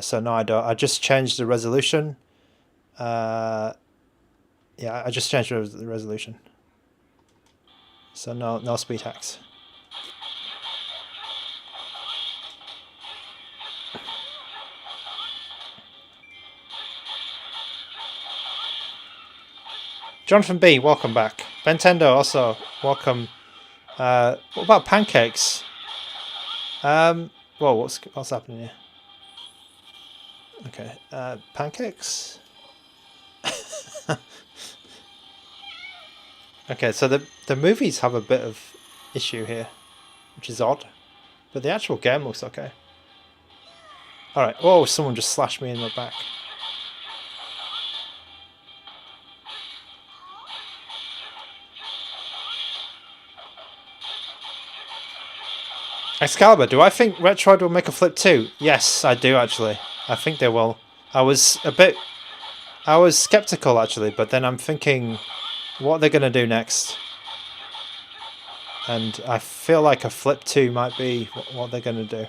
So no, I don't. I just changed the resolution. Yeah, I just changed the resolution. So no speed hacks. Jonathan B, welcome back. Bentendo also, welcome. What about pancakes? Whoa, what's happening here? Okay, pancakes. Okay, so the movies have a bit of issue here, which is odd, but the actual game looks okay. All right. Whoa, someone just slashed me in the back. Excalibur, do I think Retroid will make a flip too? Yes, I do actually. I think they will. I was skeptical actually, but then I'm thinking what they're going to do next. And I feel like a flip 2 might be what they're going to do.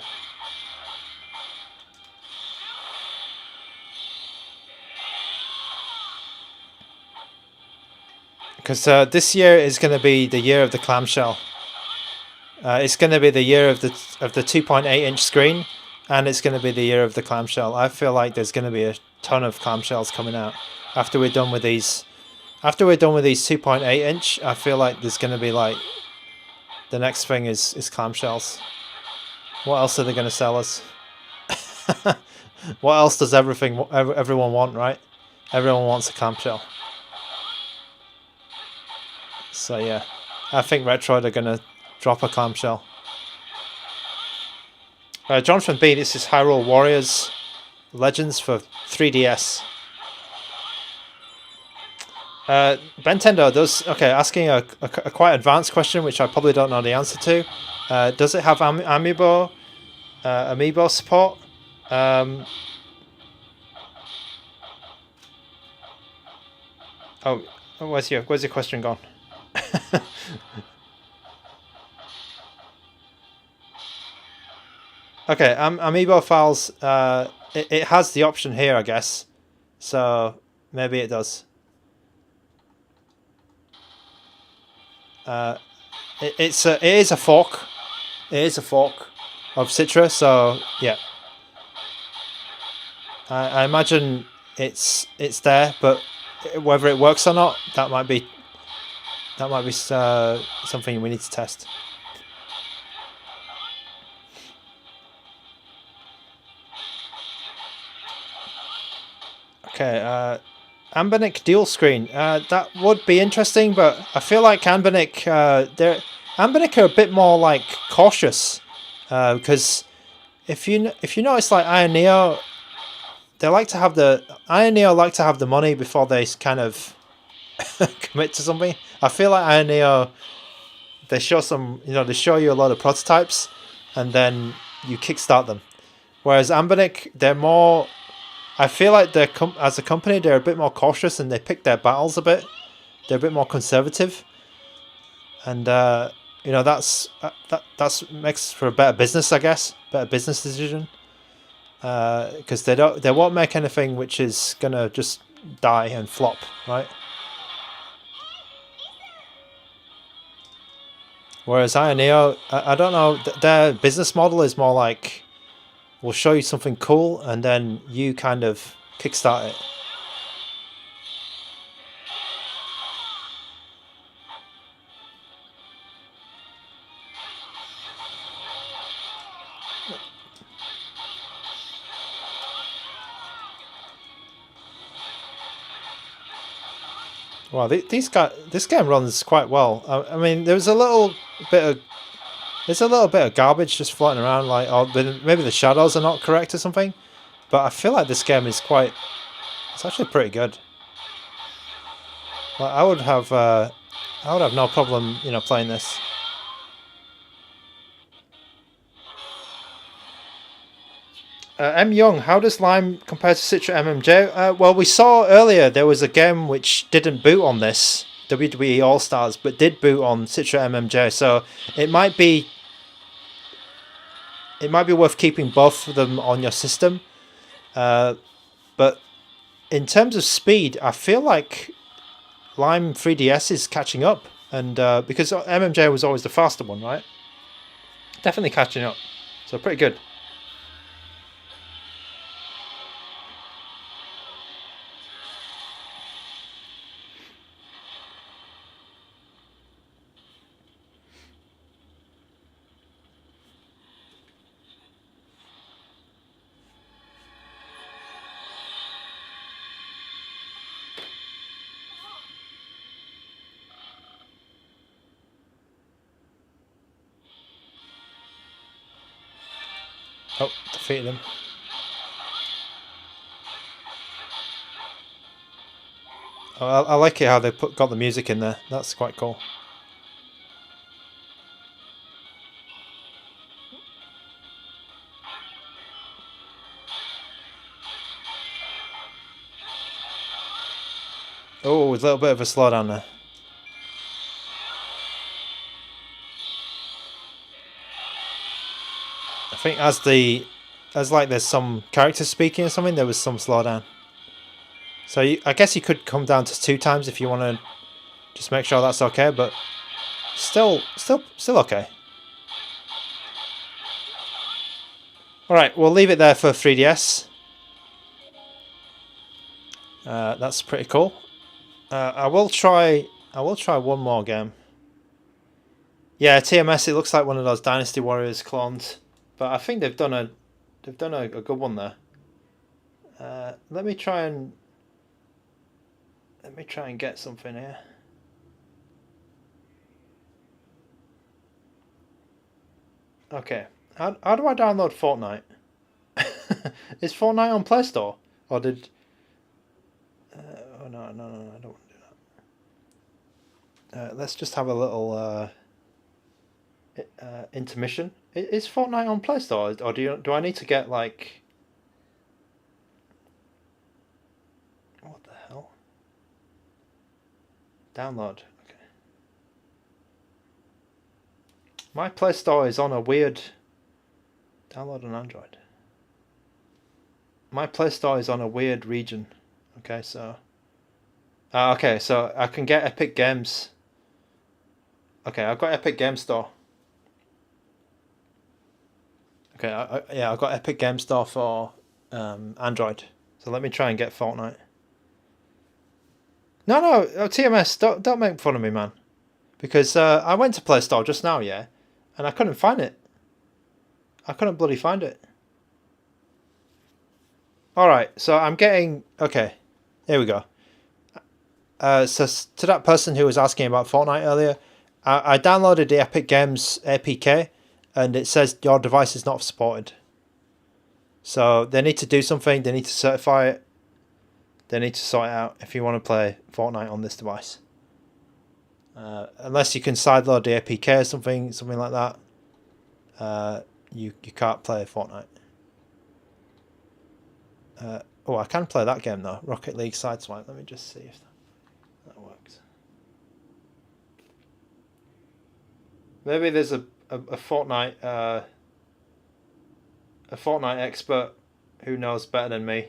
Because this year is going to be the year of the clamshell. It's going to be the year of the 2.8-inch screen, and it's going to be the year of the clamshell. I feel like there's going to be a ton of clamshells coming out after we're done with these. After we're done with these 2.8 inch, I feel like there's going to be like the next thing is clamshells. What else are they going to sell us? What else does everyone want, right? Everyone wants a clamshell. So yeah, I think Retroid are going to drop a clamshell. Jonathan B, this is Hyrule Warriors Legends for 3DS. Bentendo does, okay, asking a quite advanced question, which I probably don't know the answer to. Does it have amiibo support? Oh, where's your question gone? Okay, amiibo files. It has the option here, I guess. So maybe it does. It is a fork. It is a fork of Citra. So yeah, I imagine it's there, but whether it works or not, that might be something we need to test. Okay, ANBERNIC dual screen. That would be interesting, but I feel like ANBERNIC ANBERNIC are a bit more like cautious, because if you notice, like Iron Neo, they like to have the money before they kind of commit to something. I feel like Iron Neo, they show you a lot of prototypes, and then you kickstart them. Whereas ANBERNIC, they're more. I feel like as a company, they're a bit more cautious and they pick their battles a bit. They're a bit more conservative, and that's makes for a better business, I guess, better business decision. Because they won't make anything which is gonna just die and flop, right? Whereas Iron Neo, I don't know, their business model is more like, we'll show you something cool, and then you kind of kickstart it. Wow, this game runs quite well. I mean, there's a little bit of garbage just floating around, like, or maybe the shadows are not correct or something. But I feel like this game is it's actually pretty good. Like, I would have no problem, playing this. M Young, how does Lime compare to Citra MMJ? Well, we saw earlier there was a game which didn't boot on this, WWE All Stars, but did boot on Citra MMJ. So it might be worth keeping both of them on your system. But in terms of speed, I feel like Lime 3DS is catching up, and because MMJ was always the faster one, right? Definitely catching up. So pretty good. Oh, defeated him. Oh, I like it how they got the music in there. That's quite cool. Oh, a little bit of a slowdown there. I think as like there's some characters speaking or something, there was some slowdown. So I guess you could come down to 2 times if you want to just make sure that's okay, but still okay. All right, we'll leave it there for 3DS. That's pretty cool. I will try one more game. Yeah, TMS. It looks like one of those Dynasty Warriors clones, but I think they've done a good one there. Let me try and get something here. Okay, how do I download Fortnite? Is Fortnite on Play Store, or did? Oh no, I don't want to do that. Let's just have a little intermission. Is Fortnite on Play Store, or do I need to get like? What the hell? Download. Okay. My Play Store is on a weird. Download on Android. My Play Store is on a weird region. Okay, so. Okay, so I can get Epic Games. Okay, I've got Epic Game Store. Okay, yeah, I've got Epic Game Store for Android. So let me try and get Fortnite. No, TMS, don't make fun of me, man. Because I went to Play Store just now, yeah, and I couldn't find it. I couldn't bloody find it. Alright, so I'm getting... Okay, here we go. So to that person who was asking about Fortnite earlier, I downloaded the Epic Games APK, and it says your device is not supported. So they need to do something. They need to certify it. They need to sort it out if you want to play Fortnite on this device. Unless you can sideload the APK or something like that, you can't play Fortnite. Oh, I can play that game though, Rocket League Sideswipe. Let me just see if that works. Maybe there's a Fortnite expert who knows better than me,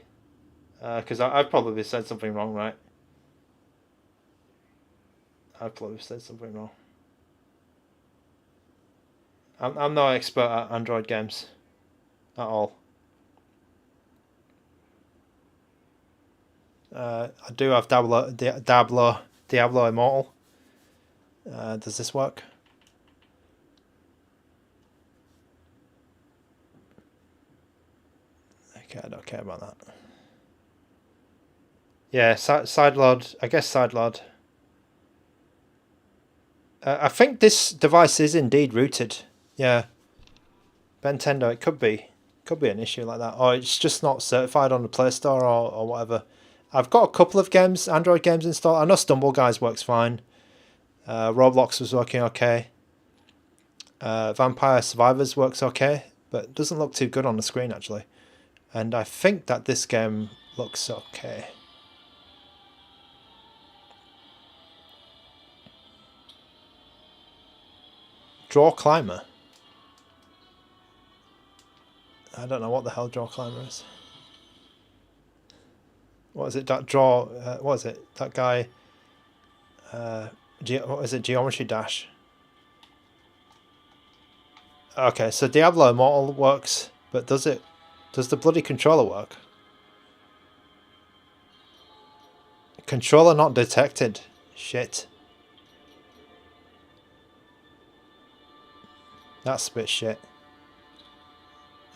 because I've probably said something wrong, right? I've probably said something wrong. I'm no expert at Android games at all. I do have Diablo Immortal. Does this work? Okay, I don't care about that. Yeah, sideload. I guess sideload. I think this device is indeed rooted. Yeah. Nintendo, it could be an issue like that, or it's just not certified on the Play Store or whatever. I've got a couple of games, Android games installed. I know Stumble Guys works fine. Roblox was working okay. Vampire Survivors works okay, but it doesn't look too good on the screen actually. And I think that this game looks okay. Draw Climber. I don't know what the hell Draw Climber is. What is it? That draw. What is it? That guy. What is it? Geometry Dash. Okay, so Diablo Immortal works, but does the bloody controller work? Controller not detected. Shit. That's a bit shit.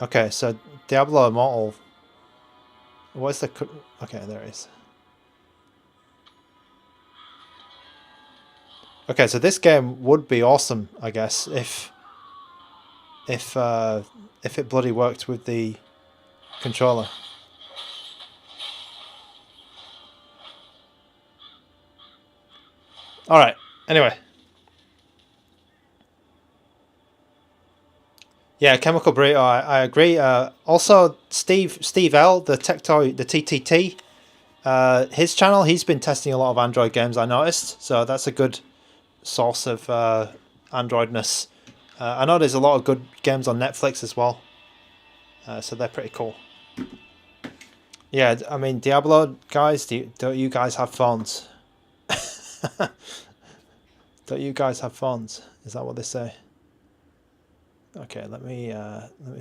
Okay, so Diablo Immortal. What's the... Okay, there it is. Okay, so this game would be awesome, I guess, if it bloody worked with the controller. Alright, anyway. Yeah, Chemical Burrito, I agree. Also, Steve L, the TTT, his channel, he's been testing a lot of Android games, I noticed. So that's a good source of Androidness. I know there's a lot of good games on Netflix as well. So they're pretty cool. Yeah, I mean, Diablo, guys, don't you guys have phones? Don't you guys have phones? Is that what they say? Okay, let me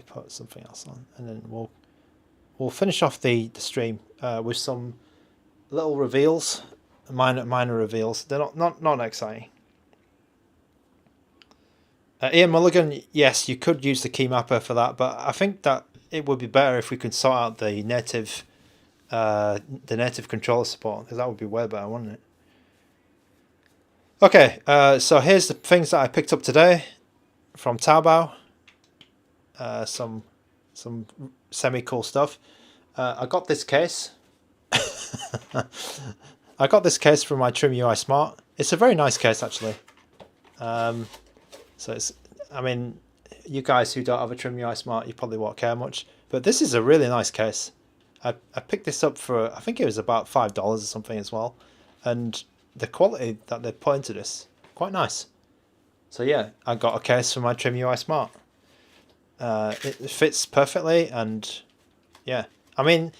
put something else on, and then we'll finish off the stream with some little reveals, minor reveals. They're not exciting. Ian Mulligan, yes, you could use the key mapper for that, but I think that it would be better if we could sort out the native controller support, because that would be way better, wouldn't it? Okay, so here's the things that I picked up today from Taobao. Some semi-cool stuff. I got this case. I got this case from my Trim UI Smart. It's a very nice case, actually. So it's, I mean, you guys who don't have a Trim UI Smart, you probably won't care much. But this is a really nice case. I picked this up for, I think it was about $5 or something as well. And the quality that they put into this, quite nice. So yeah, I got a case for my Trim UI Smart. It fits perfectly, and yeah. I mean,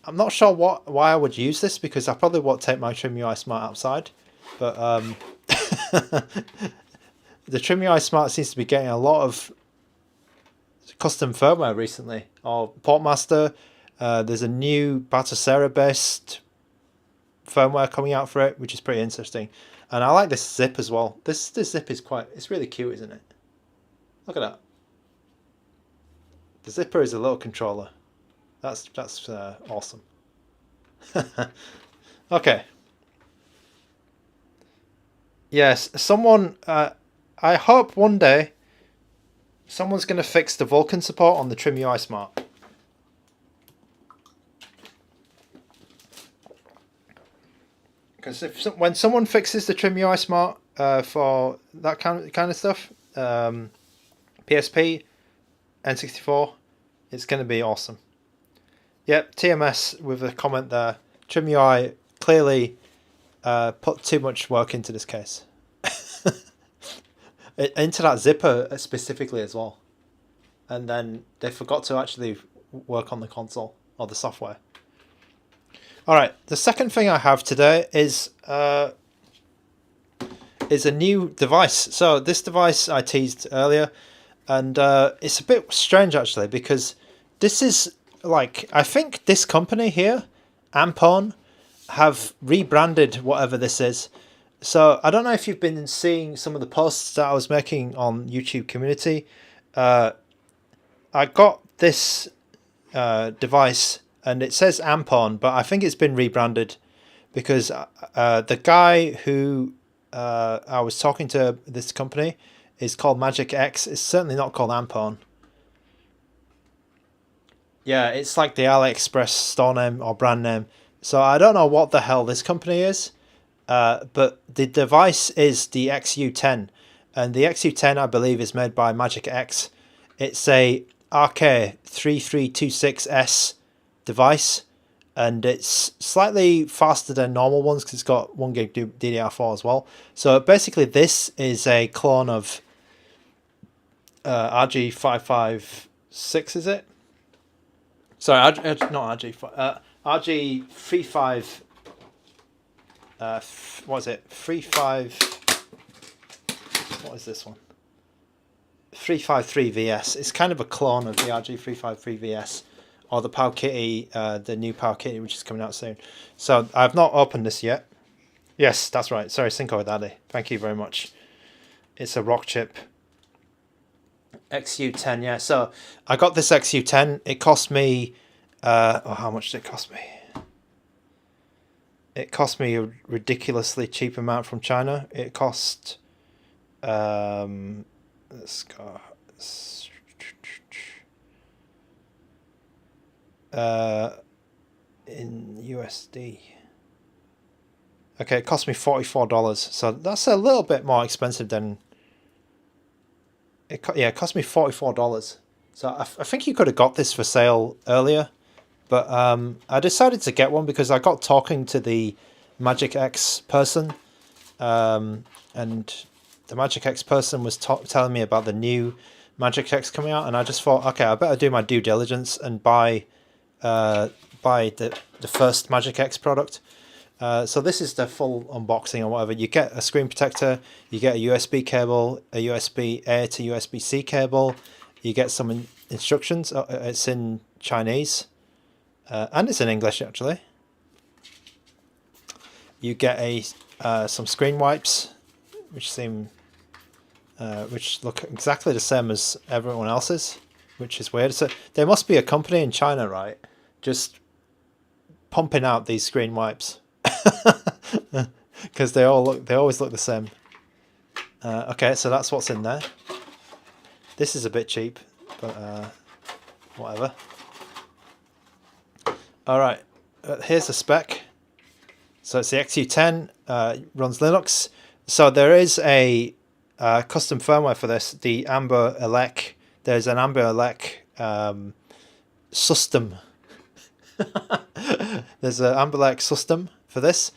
I'm not sure why I would use this, because I probably won't take my Trim UI Smart outside. But the Trim UI Smart seems to be getting a lot of custom firmware recently, or Portmaster. There's a new Batocera based firmware coming out for it, which is pretty interesting. And I like this zip as well. This zip is it's really cute, isn't it? Look at that. The zipper is a little controller. That's awesome. Okay. Yes, someone. I hope one day someone's going to fix the Vulkan support on the Trim UI Smart. Because when someone fixes the Trim UI Smart for that kind of stuff, PSP, N64, it's going to be awesome. Yep, TMS with a comment there. Trim UI clearly put too much work into this case. Into that zipper specifically as well. And then they forgot to actually work on the console or the software. Alright, the second thing I have today is a new device. So this device I teased earlier, and it's a bit strange actually, because this is like, I think this company here, Ampon, have rebranded whatever this is. So I don't know if you've been seeing some of the posts that I was making on YouTube community. I got this device and it says Ampon, but I think it's been rebranded because the guy who I was talking to, this company, is called Magic X. It's certainly not called Ampon. Yeah, it's like the AliExpress store name or brand name. So I don't know what the hell this company is. But the device is the XU10, and the XU10 I believe is made by Magic X. It's a RK3326S device, and it's slightly faster than normal ones because it's got 1 gig DDR4 as well. So basically this is a clone of RG556, is it? Sorry, not RG5, RG35. What is it? 35. What is this one? 353 VS. It's kind of a clone of the RG353 VS, or the Power Kitty, the new Power Kitty, which is coming out soon. So I've not opened this yet. Yes, that's right. Sorry, Cinco Daddy. Thank you very much. It's a rock chip. XU10, yeah. So I got this XU10. It cost me. How much did it cost me? It cost me a ridiculously cheap amount from China. It cost, let's go, in USD. Okay, it cost me $44. So that's a little bit more expensive than, it cost me $44. So I think you could have got this for sale earlier. But I decided to get one because I got talking to the Magic X person, and the Magic X person was telling me about the new Magic X coming out, and I just thought, okay, I better do my due diligence and buy the first Magic X product. So this is the full unboxing or whatever. You get a screen protector, you get a USB cable, a USB A to USB C cable, you get some instructions. It's in Chinese. And it's in English, actually. you get some screen wipes, which look exactly the same as everyone else's, which is weird. So there must be a company in China, right, just pumping out these screen wipes, because they always look the same. Okay, so that's what's in there. This is a bit cheap, but whatever. All right, here's the spec. So it's the XU10, runs Linux. So there is a custom firmware for this, the ANBERNIC. There's an ANBERNIC system. There's an ANBERNIC system for this,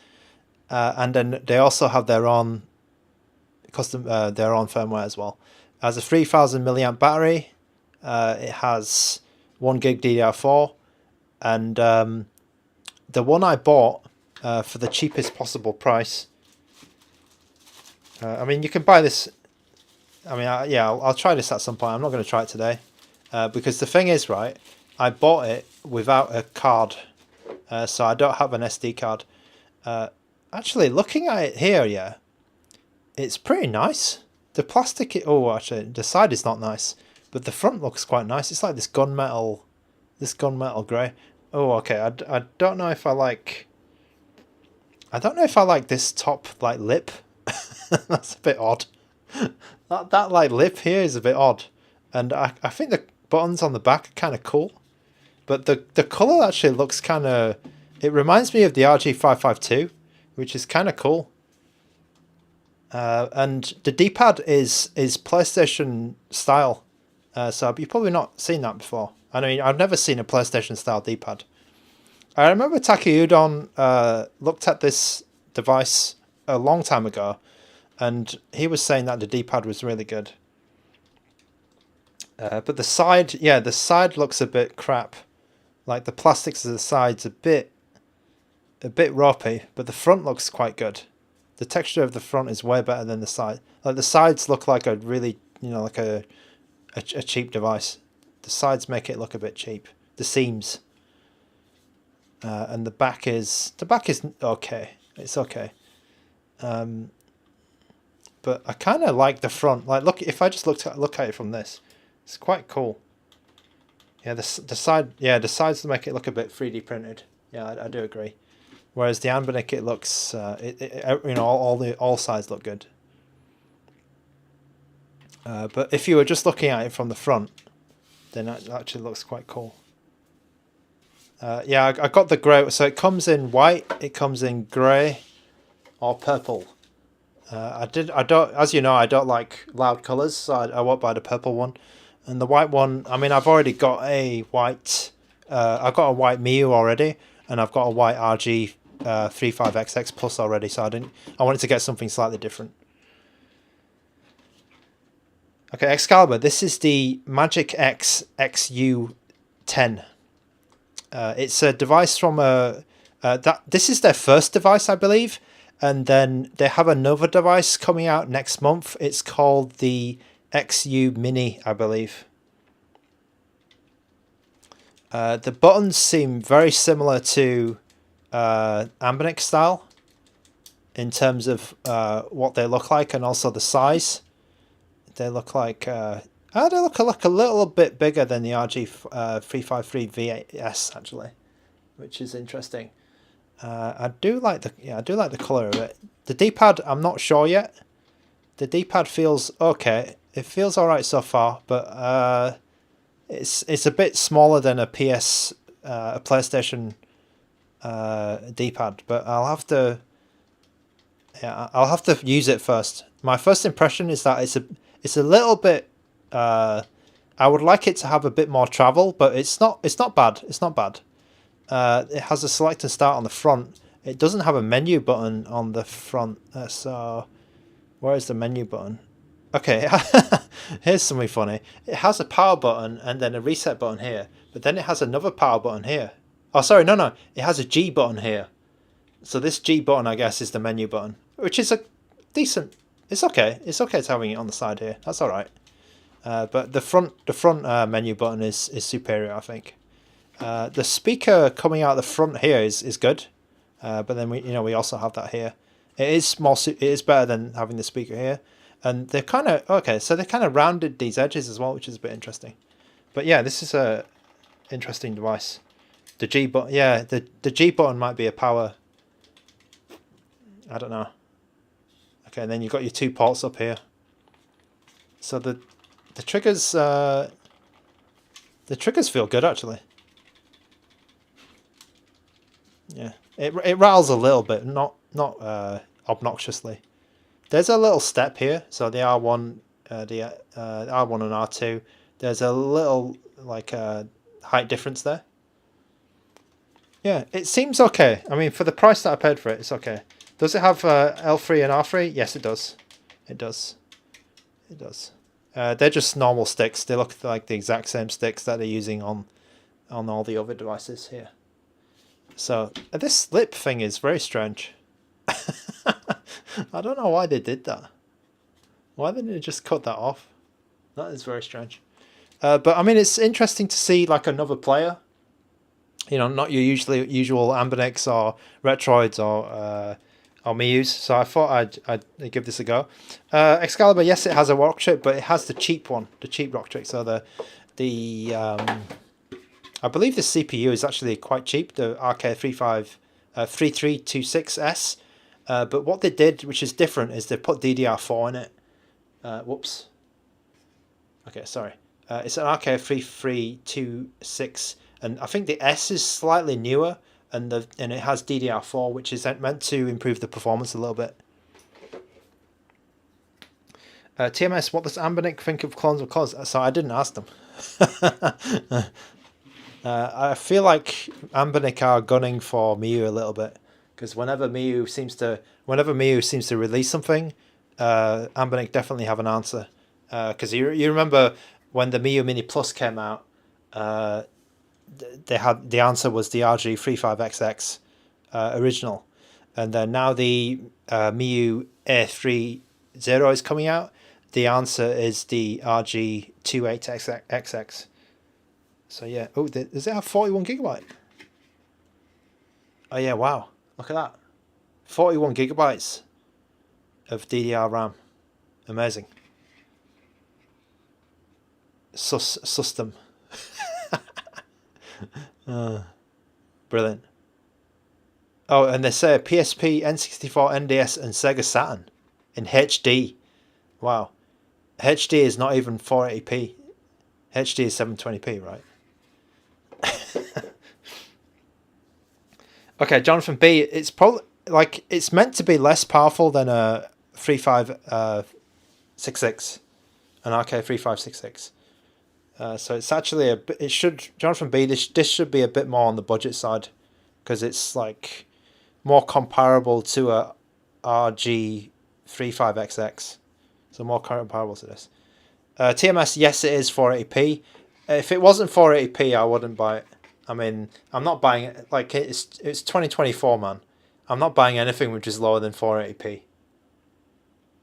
and then they also have their own firmware as well. It has a 3000 milliamp battery. It has 1 gig DDR4, and the one I bought for the cheapest possible price. I mean, you can buy this. I mean, I'll try this at some point. I'm not going to try it today, because the thing is, right, I bought it without a card, so I don't have an SD card. Actually, looking at it here, yeah, it's pretty nice. The plastic, actually, the side is not nice, but the front looks quite nice. It's like this gunmetal grey. Oh, okay. I don't know if I like. I don't know if I like this top like lip. That's a bit odd. That like lip here is a bit odd, and I think the buttons on the back are kind of cool, but the color actually looks kind of. It reminds me of the RG552, which is kind of cool. And the D-pad is PlayStation style, so you've probably not seen that before. I mean, I've never seen a PlayStation style D-pad. I remember Takayudon looked at this device a long time ago, and he was saying that the D-pad was really good. But the side looks a bit crap. Like the plastics of the side's a bit ropey, but the front looks quite good. The texture of the front is way better than the side. Like the sides look like a really, like a cheap device. The sides make it look a bit cheap. The seams. And the back is okay. It's okay. But I kind of like the front. Like look, if I just look at it from this, it's quite cool. Yeah, the sides make it look a bit 3D printed. Yeah, I do agree. Whereas the ANBERNIC, it looks, all sides look good. But if you were just looking at it from the front, then it actually looks quite cool. I got the grey. So it comes in white, it comes in grey, or purple. As you know, I don't like loud colours, so I won't buy the purple one. And the white one, I mean, I've already got a white. I've got a white Miu already, and I've got a white RG35XX Plus already. So I wanted to get something slightly different. Okay, Excalibur. This is the Magic X XU10. It's a device from this is their first device, I believe, and then they have another device coming out next month. It's called the XU Mini, I believe. The buttons seem very similar to ANBERNIC style in terms of what they look like, and also the size. They look like they look a little bit bigger than the RG353 VS actually, which is interesting. I do like the color of it. The D-pad, I'm not sure yet. The D-pad feels okay. It feels all right so far, but it's a bit smaller than a PlayStation D-pad. But I'll have to use it first. My first impression is that it's a little bit. I would like it to have a bit more travel, but it's not bad. It's not bad. It has a select and start on the front. It doesn't have a menu button on the front. So where is the menu button? Okay, here's something funny. It has a power button and then a reset button here, but then it has another power button here. Oh, sorry, no. It has a G button here. So this G button, I guess, is the menu button, which is a decent. It's okay. It's okay to having it on the side here. That's all right. But the front menu button is superior, I think. The speaker coming out the front here is good. But then we also have that here. It is better than having the speaker here, and they're kind of okay. So they kind of rounded these edges as well, which is a bit interesting. But yeah, this is a interesting device. The G button, yeah, the G button might be a power. I don't know. Okay, and then you've got your 2 ports up here. So the triggers feel good actually. Yeah, it rattles a little bit, not obnoxiously. There's a little step here, so the R1, the R1 and R2. There's a little like height difference there. Yeah, it seems okay. I mean, for the price that I paid for it, it's okay. Does it have L3 and R3? Yes, it does. It does. It does. They're just normal sticks. They look like the exact same sticks that they're using on all the other devices here. So this lip thing is very strange. I don't know why they did that. Why didn't they just cut that off? That is very strange. But I mean, it's interesting to see like another player. You know, not your usual ANBERNICs or Retroids or Miyus. So I thought I'd give this a go. Excalibur, yes, it has a rock trick, but it has the cheap one, the cheap rock trick. So I believe the CPU is actually quite cheap, the RK3326S. But what they did, which is different, is they put DDR4 in it. Whoops. Okay, sorry. It's an RK3326, and I think the S is slightly newer, and it has DDR4, which is meant to improve the performance a little bit. TMS, what does ANBERNIC think of clones of clones? So I didn't ask them. I feel like ANBERNIC are gunning for Miyu a little bit, because whenever Miyu seems to release something, ANBERNIC definitely have an answer. Because you remember when the Miyu Mini Plus came out, they had the answer was the RG35XX original, and then now the Miyu A30 is coming out. The answer is the RG28XX. So yeah. Oh, does it have 41 gigabyte? Oh yeah! Wow, look at that. 41 gigabytes of DDR RAM. Amazing. System. Brilliant. Oh, and they say PSP, N64, NDS, and Sega Saturn in HD. Wow. HD is not even 480p. HD is 720p, right? Okay, Jonathan B. It's probably like it's meant to be less powerful than a 3566, an RK3566. So it's actually Jonathan B. This should be a bit more on the budget side, because it's like more comparable to a RG35XX, so more comparable to this. TMS, yes, it is 480p. If it wasn't 480p, I wouldn't buy it. I mean, I'm not buying it. Like it's 2024, man. I'm not buying anything which is lower than 480p.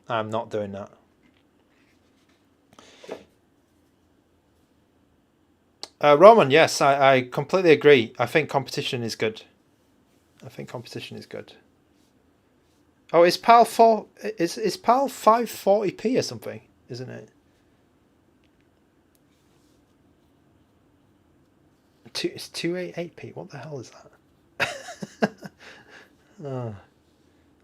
I'm not doing that. Roman, yes, I completely agree. I think competition is good. Oh, is PAL 4? Is PAL 540p or something? Isn't it? It's 288p. What the hell is that?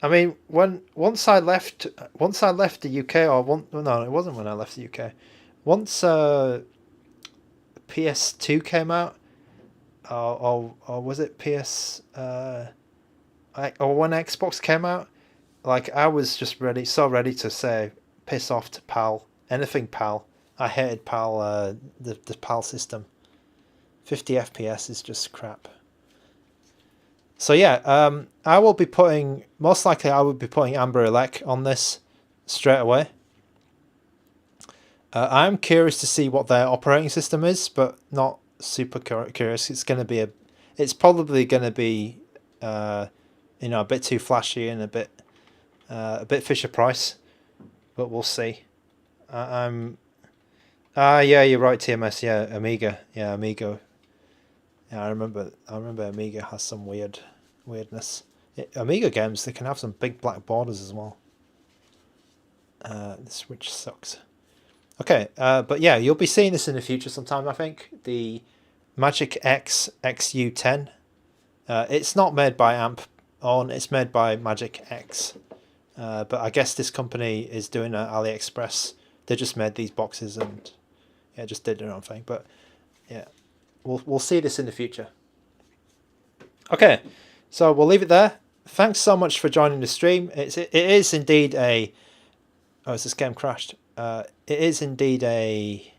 I mean, once I left the UK, no, it wasn't when I left the UK. Once PS2 came out, or was it PS? Or when Xbox came out, like I was just ready to say piss off to PAL, anything PAL. I hated PAL, the PAL system. 50 FPS is just crap. So yeah, I will be putting Amber Elec on this straight away. I'm curious to see what their operating system is, but not super curious. It's probably going to be, a bit too flashy and a bit Fisher Price, but we'll see. Yeah, you're right, TMS. Yeah, Amiga. Yeah, Amiga. Yeah, I remember Amiga has some weirdness. Amiga games, they can have some big black borders as well. Which sucks. Okay, but yeah, you'll be seeing this in the future sometime, I think. The Magic X XU10. It's not made by ANBERNIC, it's made by Magic X. But I guess this company is doing an AliExpress. They just made these boxes and yeah, just did their own thing. But yeah, we'll see this in the future. Okay, so we'll leave it there. Thanks so much for joining the stream. It is indeed a... Oh, has this game crashed? It is indeed a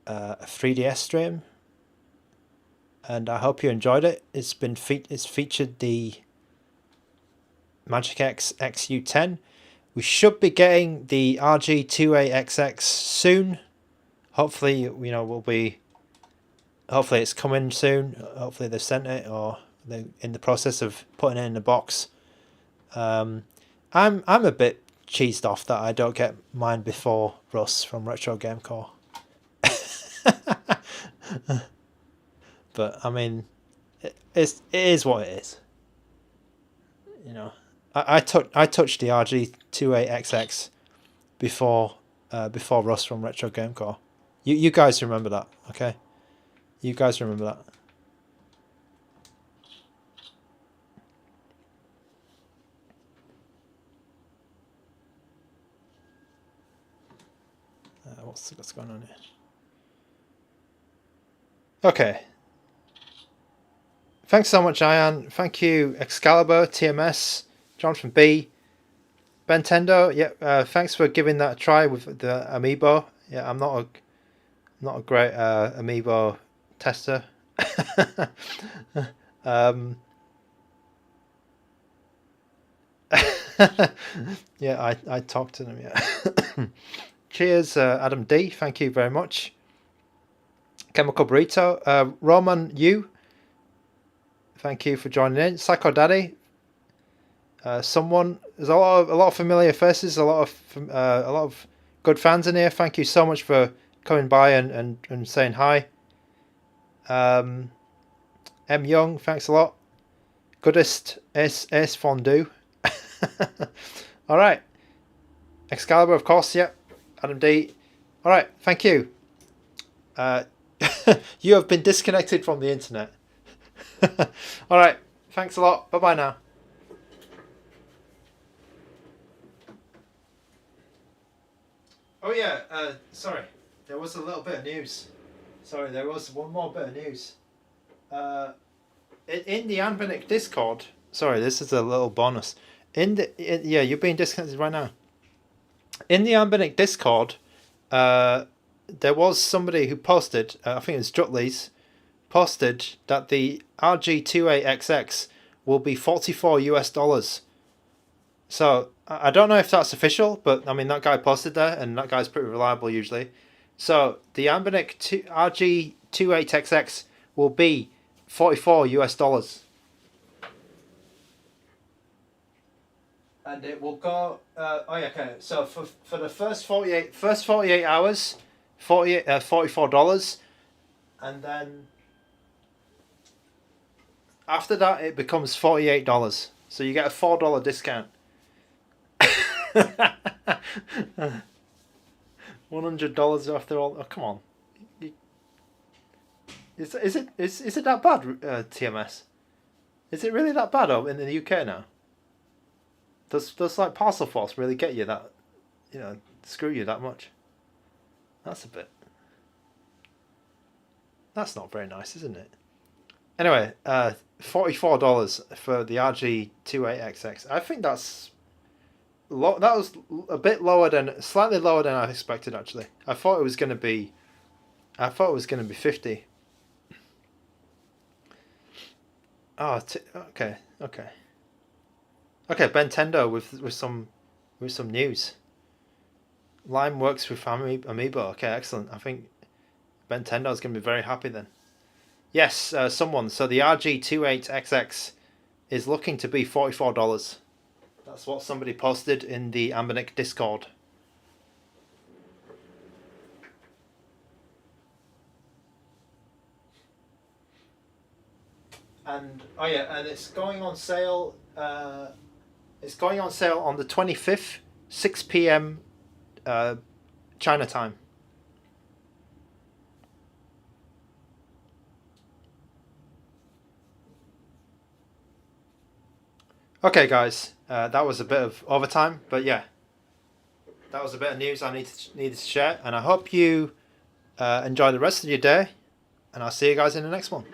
3DS stream, and I hope you enjoyed it. It's featured the Magic X XU10. We should be getting the RG28XX soon. Hopefully, hopefully it's coming soon. Hopefully they've sent it, or they're in the process of putting it in the box. I'm a bit cheesed off that I don't get mine before Russ from Retro Game Core. But I mean, it is what it is. You know, I touched the RG28XX before Russ from Retro Game Core. You guys remember that, okay? You guys remember that. What's going on here? Okay. Thanks so much, Ian. Thank you, Excalibur, TMS, Jonathan B, Bentendo. Yeah, thanks for giving that a try with the Amiibo. Yeah, I'm not a great Amiibo tester. Yeah, I talked to them. Yeah. Cheers, Adam D. Thank you very much. Chemical Burrito, Roman U. Thank you for joining in. Psycho Daddy. There's a lot of familiar faces, a lot of good fans in here. Thank you so much for coming by and saying hi. M Young, thanks a lot. Goodest S Fondue. All right. Excalibur, of course. Yep. Adam D. All right. Thank you. You have been disconnected from the internet. All right. Thanks a lot. Bye bye now. Oh yeah. Sorry. There was a little bit of news. Sorry, there was one more bit of news. In the ANBERNIC Discord. Sorry, this is a little bonus. Yeah, you're being disconnected right now. In the ANBERNIC Discord, there was somebody who posted, I think it was Jutley's, posted that the RG28XX will be $44 US. So I don't know if that's official, but I mean that guy posted there, and that guy's pretty reliable usually. So the ANBERNIC RG28XX will be $44 US. And it will go. Okay. So for the first 48 hours, $44, and then after that it becomes $48. So you get a $4 discount. $100 after all. Oh, come on. Is it that bad, TMS? Is it really that bad in the UK now? Does like Parcel Force really get you that, screw you that much? That's not very nice, isn't it? Anyway, $44 for the RG28XX. I think that's low. That was slightly lower than I expected actually. I thought it was going to be 50. Oh, okay. Okay, Bentendo with some news. Lime works with Amiibo. Okay, excellent. I think Bentendo is going to be very happy then. Yes, someone. So the RG28XX is looking to be $44. That's what somebody posted in the ANBERNIC Discord. And oh yeah, and it's going on sale. It's going on sale on the 25th, 6 p.m. China time. Okay, guys, that was a bit of overtime, but yeah, that was a bit of news I needed to share, and I hope you enjoy the rest of your day, and I'll see you guys in the next one.